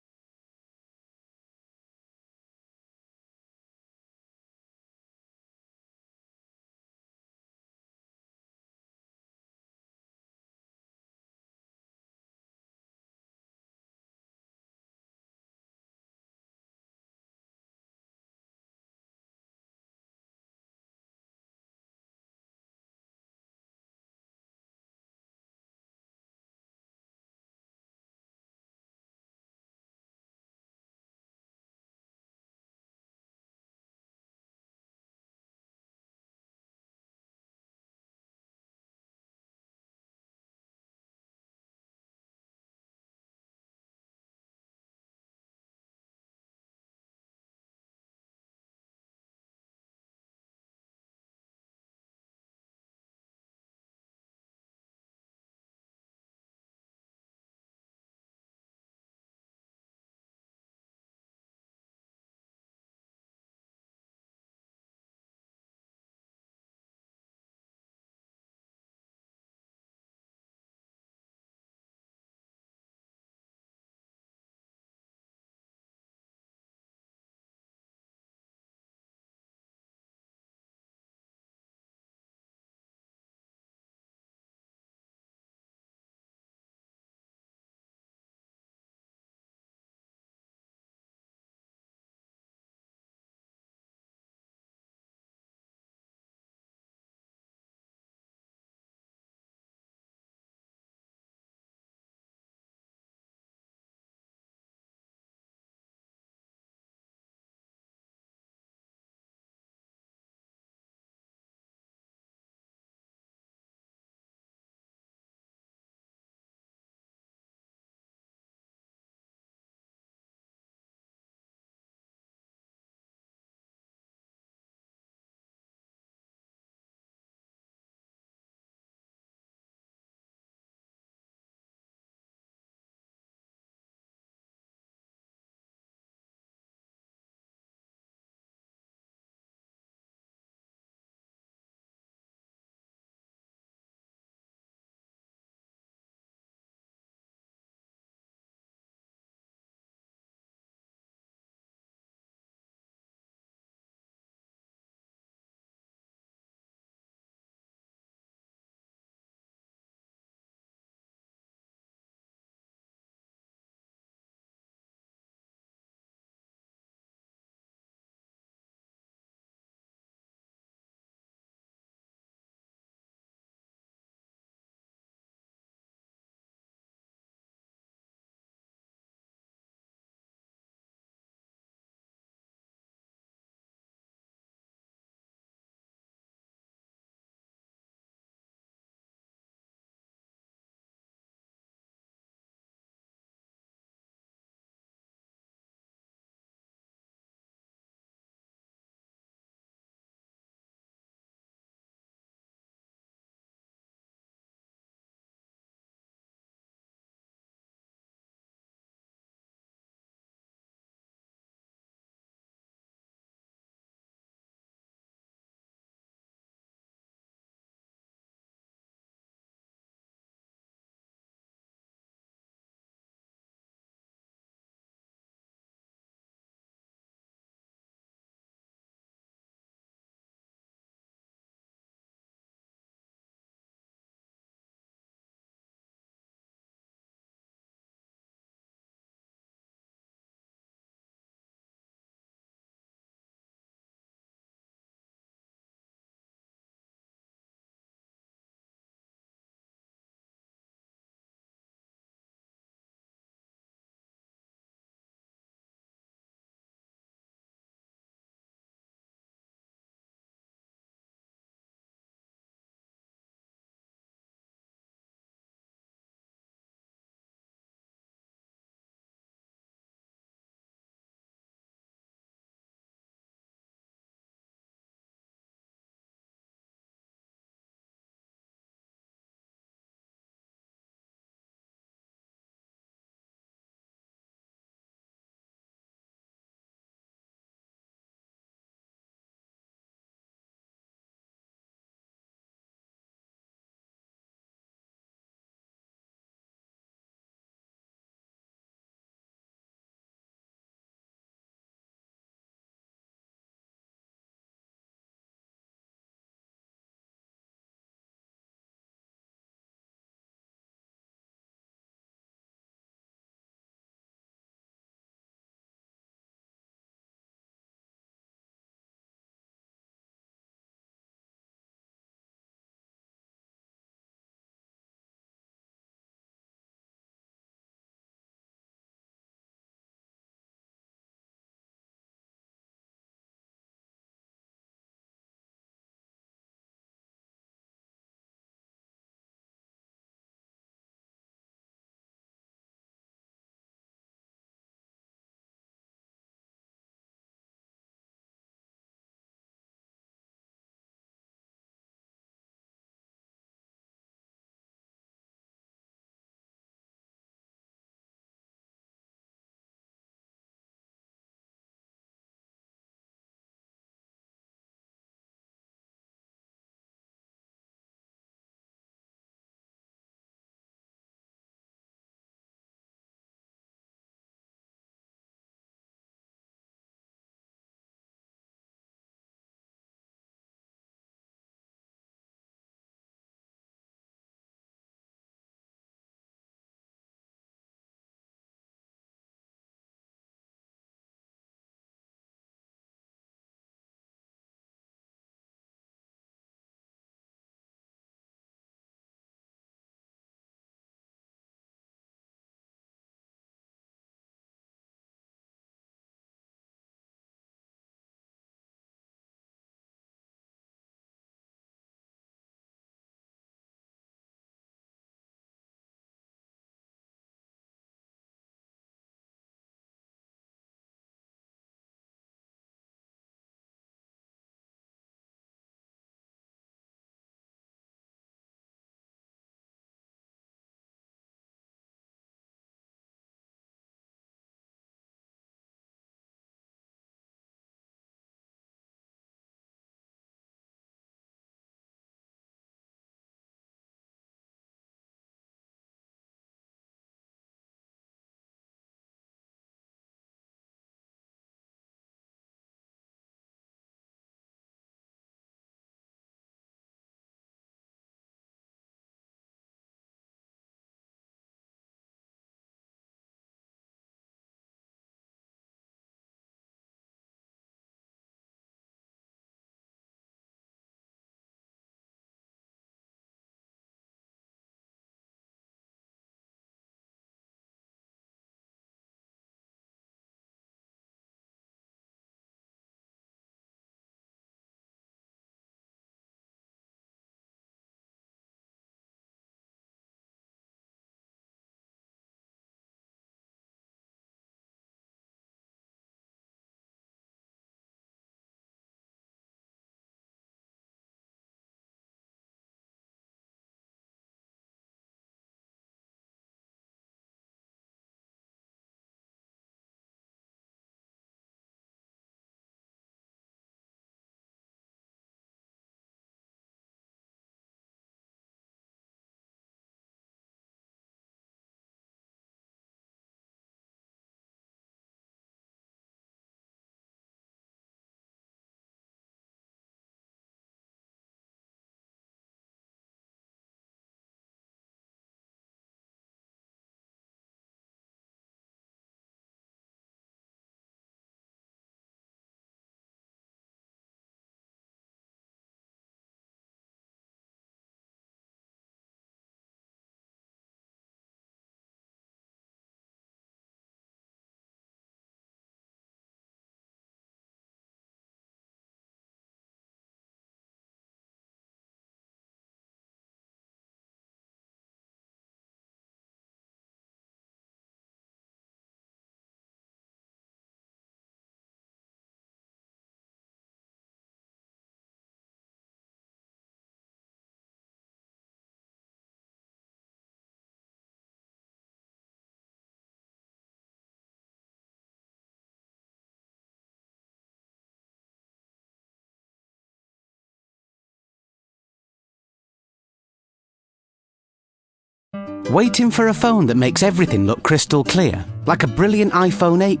Waiting for a phone that makes everything look crystal clear, like a brilliant iPhone 8.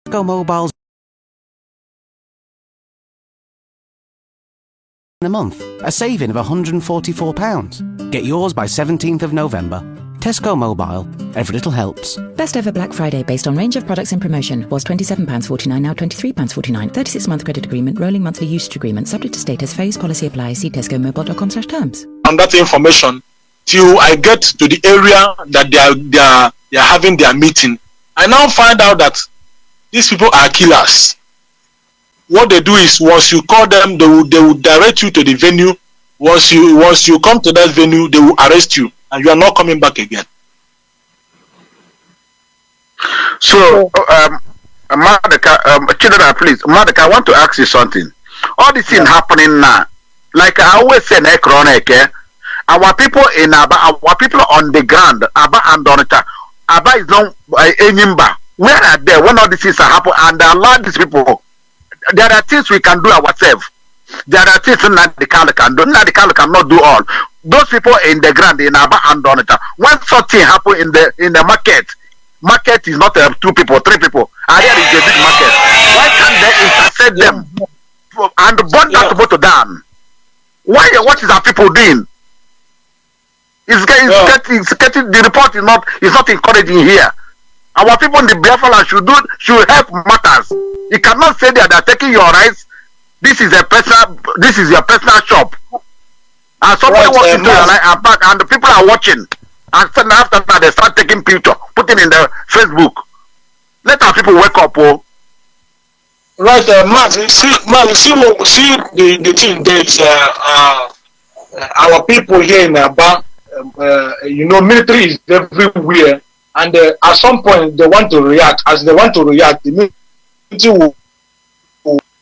Tesco Mobile's in a month, a saving of £144. Get yours by 17th of November. Tesco Mobile, every little helps. Best ever Black Friday based on range of products in promotion was £27.49, now £23.49. 36-month credit agreement, rolling monthly usage agreement, subject to status, phase policy applies. See tescomobile.com/terms. On that information till I get to the area that they are having their meeting. I now find out that these people are killers. What they do is once you call them, they will direct you to the venue. Once you come to that venue, they will arrest you and you are not coming back again. So, Madaka, Children, please, Madaka, I want to ask you something. All this thing happening now, like I always say, our people in Aba, our people on the ground, Aba and Donata, Aba is not Enimba. Where are they when all these things are happening and allow these people? There are things we can do ourselves. There are things Nadikal can do. Nadikal cannot do all. Those people in the ground in Aba and Donata, when something happen in the market is not 2 people, 3 people. Area is a big market. Why can't they intercept them and burn that motor down? Why? What is our people doing? It's getting the report is not encouraging here. Our people in the Biafra land should help matters. You cannot say that they're taking your rights. This is your personal shop. And somebody walks into your life and back, and the people are watching. And then after that, they start taking picture, putting in the Facebook. Let our people wake up, oh. Right, man. See the thing. There's our people here in Aba. Military is everywhere, and at some point they want to react. As they want to react, the military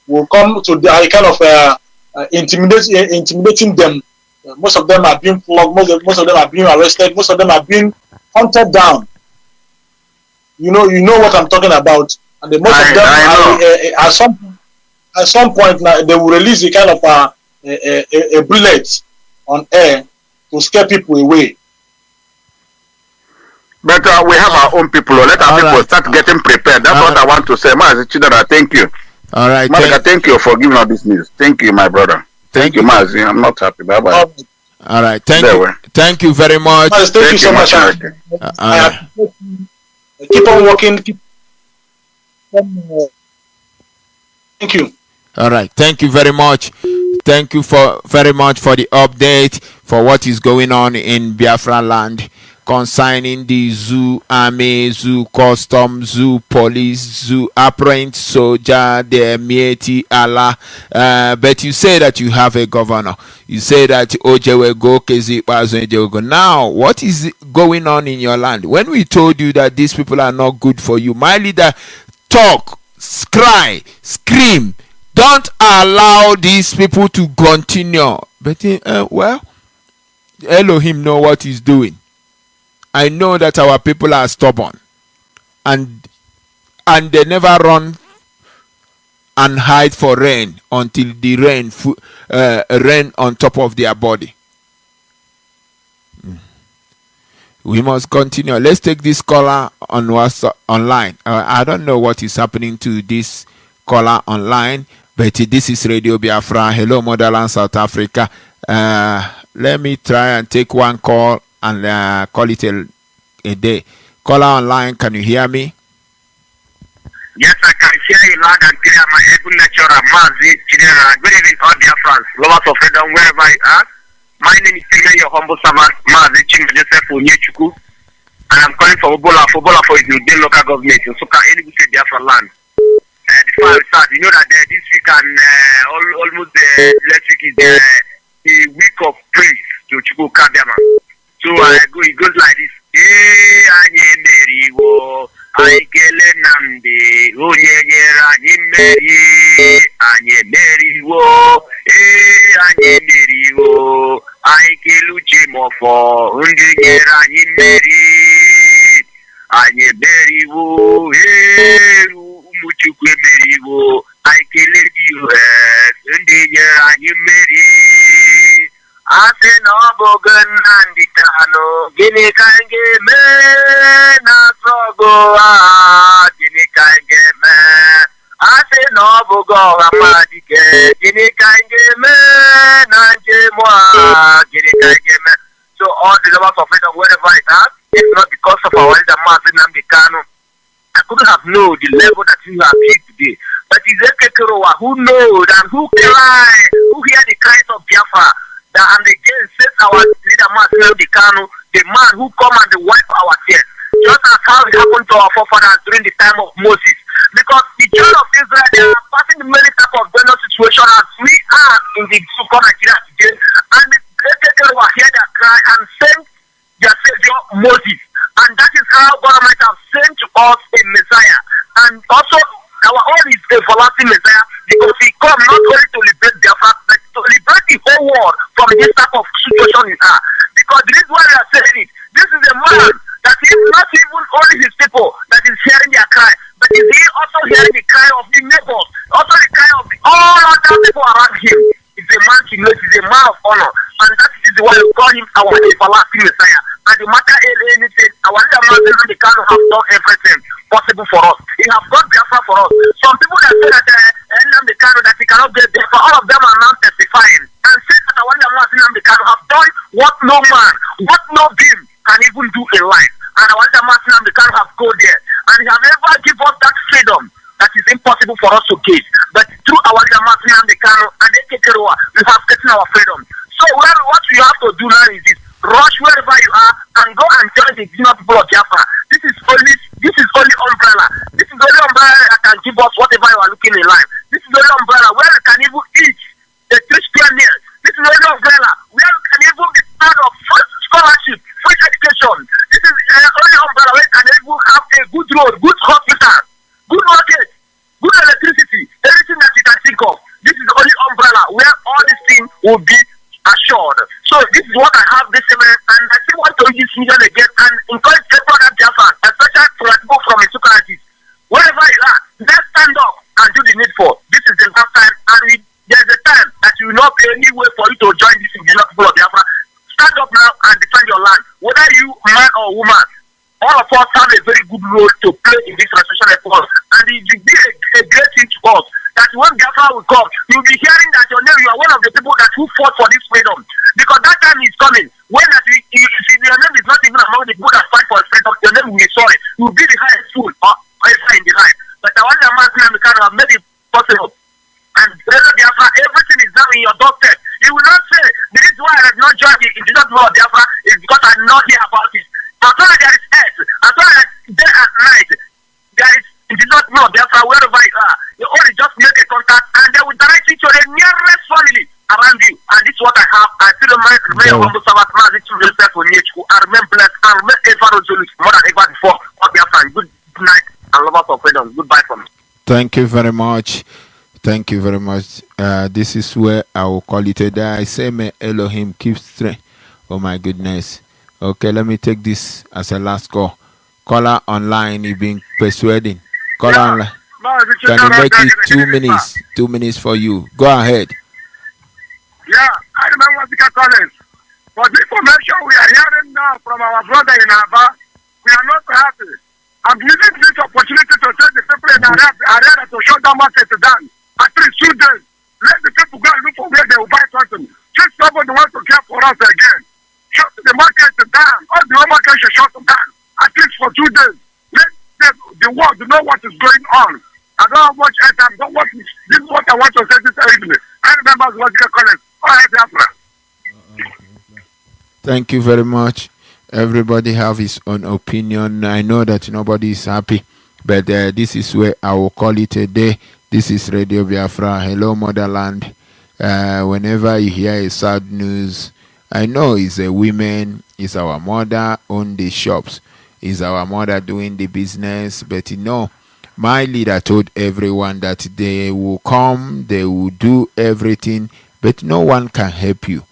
will come to the kind of intimidating them. Most of them are being flogged. Most of them are being arrested. Most of them are being hunted down. You know what I'm talking about. And most of them at some point now they will release a kind of a bullet on air to scare people away. But we have our own people. Let our people start getting prepared. That's what I want to say. Mazi Chidera, thank you. All right. Malika, thank you for giving us this news. Thank you, my brother. Thank you, Mazi. I'm not happy. Bye bye. All right. Thank you very much. Thank you so much. Keep on working. Thank you. All right. Thank you very much. Thank you very much for the update for what is going on in Biafra land concerning the zoo army, zoo custom, zoo police, zoo apprentice, soldier, the Mieti Allah. But you say that you have a governor. You say that Ojewe go Kezi go. Now, what is going on in your land? When we told you that these people are not good for you, my leader talk, cry, scream. Don't allow these people to continue. But well, Elohim know what he's doing. I know that our people are stubborn, and they never run and hide for rain until the rain on top of their body. We must continue. Let's take this caller on WhatsApp online. I don't know what is happening to this caller online, but this is Radio Biafra. Hello, Motherland, South Africa. Let me try and take one call and call it a day. Caller online, can you hear me? Yes, I can hear you loud and clear. My able lecturer, Mazi Chidera. Good evening, all dear friends, lovers of freedom, wherever you are. My name is Tigre, your humble servant, Mazi Chidera Joseph Onyechuku, and I'm calling for Obola. Obola for the local government in Soka, Enugu State, Biafra land. Before I start, you know that this week and almost last week is a week of praise to Chukwu Kabiama. So it goes like this. Anye meriwo, aikele namde, onye nyera nyimeri, anye meriwo, anye meriwo, aikelu chemofo, unde nyera nyimeri, anye meriwo, umuchukwe meriwo, aikele diyo, unde nyera nyimeri, asị na ọ bụ oge Nnamdi Kanu gịnị ka anyị ga-eme na-asọ ọgụ agha gịnị ka anyị ga-eme asị na ọ bụ oge Ọhamadike gịnị ka anyị ga-eme na njem agha gịnị ka anyị ga-eme. So all the levels of freedom wherever it has, if not because of our leader Mazi Nnamdi Kanu, I couldn't have known the level that you have achieved today. But it's Ekekerowa who knows and who cry, who hear the cries of Biafra, that and again says our leader Mazi Nnamdi Kanu, the man who come and wipe our tears. Just as how it happened to our forefathers during the time of Moses. Because the children of Israel, they are passing many type of dangerous situation as we are in the so-called Nigeria today. And the Ekekerowa hear their cry and send their savior Moses. And that is how God Almighty have sent to us a Messiah. And also, our own is a everlasting Messiah because he come not only to liberate Biafra, but to liberate the whole world from this type of situation in her. Because the reason why we are saying it, this is a man that is not even only his people that is hearing their cry, but is he also hearing the cry of the neighbors, also the cry of all other people around him. He's a man to know, he's a man of honor. And that is why we call him our everlasting Messiah. And the matter is anything, our leader Mazi Nnamdi Kanu have done everything possible for us. He have got Biafra for us. Some people that say that Nnamdi Kanu that he cannot get Biafra, all of them are now testifying and say that our leader Mazi Nnamdi Kanu have done what no man, what no being can even do in life. And our leader Mazi Nnamdi Kanu have go there, and he have ever give us that freedom that is impossible for us to get. But through our leader Mazi Nnamdi Kanu and Ekekerowa, we have gotten our freedom. So what we have to do now is this: rush wherever you are and go and join the indigenous people of Biafra. This is only umbrella. This is only umbrella that can give us whatever you are looking in life. This is only umbrella where we can even eat the 3 square meals. This is only umbrella where we can even be part of free scholarship, free education. This is only umbrella where we can even have a good road, good hospital, good market, good electricity, everything that you can think of. This is only umbrella where all these things will be assured. So this is what I have this evening, and I still want to use this medium again and encourage everyone that Biafra, especially for people from insecurities. Wherever you are, let's stand up and do the needful. This is the last time, and there's a time that you will not be any way for you to join this indigenous people of Biafra. Stand up now and defend your land. Whether you man or woman, all of us have a very good role to play in this restoration effort, and it will be a great thing to us. That when Biafra will come, you'll be hearing that your name, you are one of the people that who fought for this freedom. Because that time is coming. When that your name is not even among the people that fight for freedom, your name will be sorry. You will be the highest fool or in the line. But I want the man to have made it possible. And Biafra, everything is now in your doorstep. You will not say, the reason why I have not joined the indigenous people of Biafra is because I not hear about it. As long as there is earth, as long as day and night, there is indigenous people of Biafra wherever you are. You only just make a contact and they will direct you to the nearest family around you. And this is what I have. I still remain a humble servant. I remain blessed. I remain ever resolute more than ever before. Good night and lovers of freedom. Goodbye from me. Thank you very much. Thank you very much. This is where I will call it a day. I say, may Elohim keep strength. Oh my goodness. Okay, let me take this as a last call. Caller online, you've been persuading. Caller online. Can you make it 2 minutes? 2 minutes for you. Go ahead. Yeah, I remember Speaker Collins. For the information we are hearing now from our brother in Aba, we are not happy. I'm using this opportunity to tell the people in Area to shut down market down. At least 2 days. Let the people go and look for where they will buy something. Just somebody wants to care for us again. Shut the market down. All the whole market should shut down. At least for 2 days. Let the world know what is going on. I don't have much time. This is what I want to say this evening. I remember what you call it. Go ahead, Biafra. Thank you very much. Everybody have his own opinion. I know that nobody is happy, but this is where I will call it a day. This is Radio Biafra. Hello, motherland. Whenever you hear a sad news, I know it's a women, it's our mother own the shops, it's our mother doing the business, but you know, my leader told everyone that they will come, they will do everything, but no one can help you.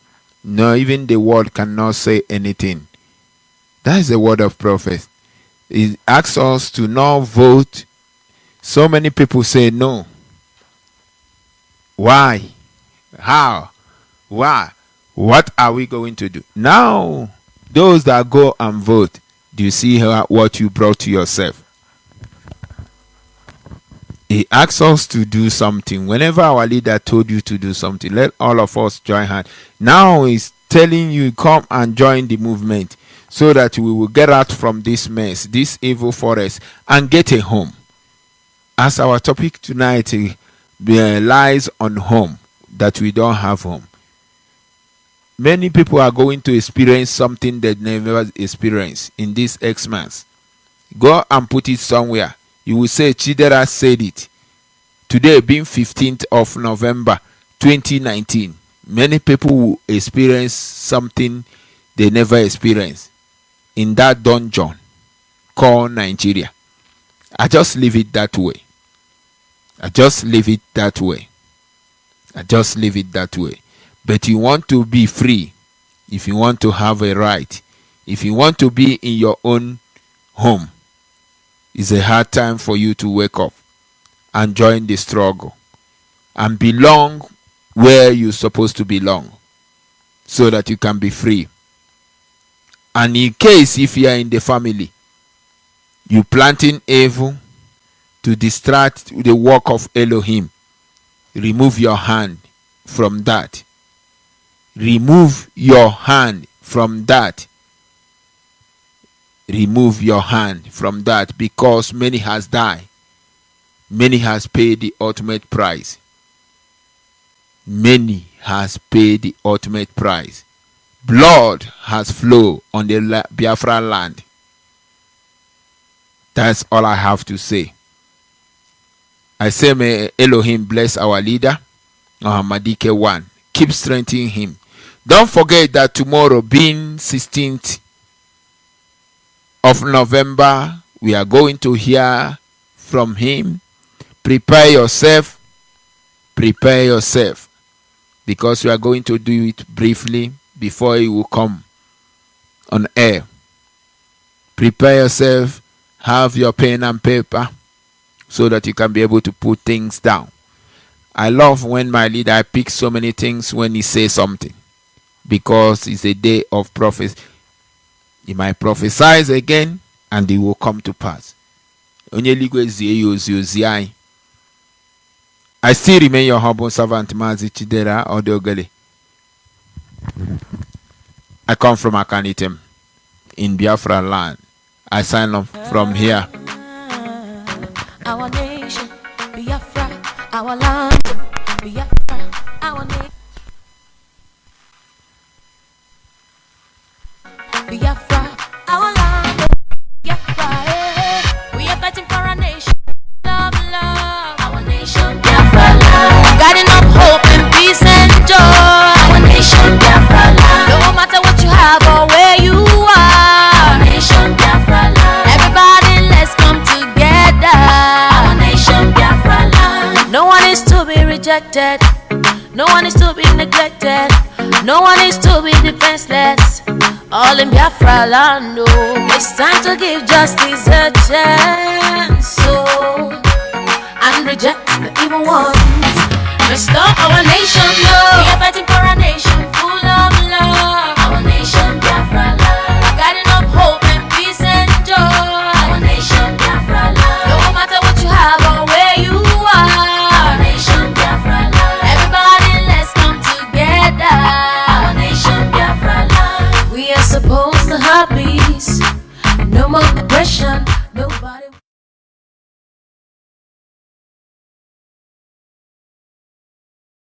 No, even the world cannot say anything. That's the word of prophet. It asks us to not vote. So many people say no. Why? How? Why? What are we going to do? Now, those that go and vote, do you see what you brought to yourself? He asks us to do something. Whenever our leader told you to do something, let all of us join hands. Now he's telling you, come and join the movement so that we will get out from this mess, this evil forest, and get a home. As our topic tonight lies on home, that we don't have home. Many people are going to experience something they never experienced in this Xmas. Go and put it somewhere. You will say Chidera said it. Today being 15th of November 2019, many people will experience something they never experienced in that dungeon called Nigeria. I just leave it that way. I just leave it that way. I just leave it that way. But you want to be free, if you want to have a right, if you want to be in your own home, it's a hard time for you to wake up and join the struggle and belong where you're supposed to belong so that you can be free. And in case if you are in the family, you planting evil to distract the work of Elohim, remove your hand from that. Remove your hand from that. Remove your hand from that, because many has died. Many has paid the ultimate price. Many has paid the ultimate price. Blood has flowed on the Biafra land. That's all I have to say. I say may Elohim bless our leader, Muhammadike 1. Keep strengthening him. Don't forget that tomorrow, being 16th of November, we are going to hear from him. Prepare yourself, because we are going to do it briefly before he will come on air. Prepare yourself, have your pen and paper so that you can be able to put things down. I love when my leader, I pick so many things when he says something, because it's a day of prophecy. He might prophesy again and it will come to pass. I still remain your humble servant, Mazi Chidera Odeogale. I come from Akanitem in Biafra land. I sign off from here. Our nation, Biafra, our land, Biafra, our nation. Biafra, our land, Biafra, we are fighting for our nation. Love, love, our nation, Biafra land. Guiding up hope and peace and joy. Our nation, Biafra land. No matter what you have or where you are. Our nation, Biafra land. Everybody, let's come together. Our nation, Biafra land. No one is to be rejected. No one is to be neglected. No one is to be defenseless. All in Biafra land, oh. It's time to give justice a chance, oh, and reject the evil ones. Restore our nation, oh.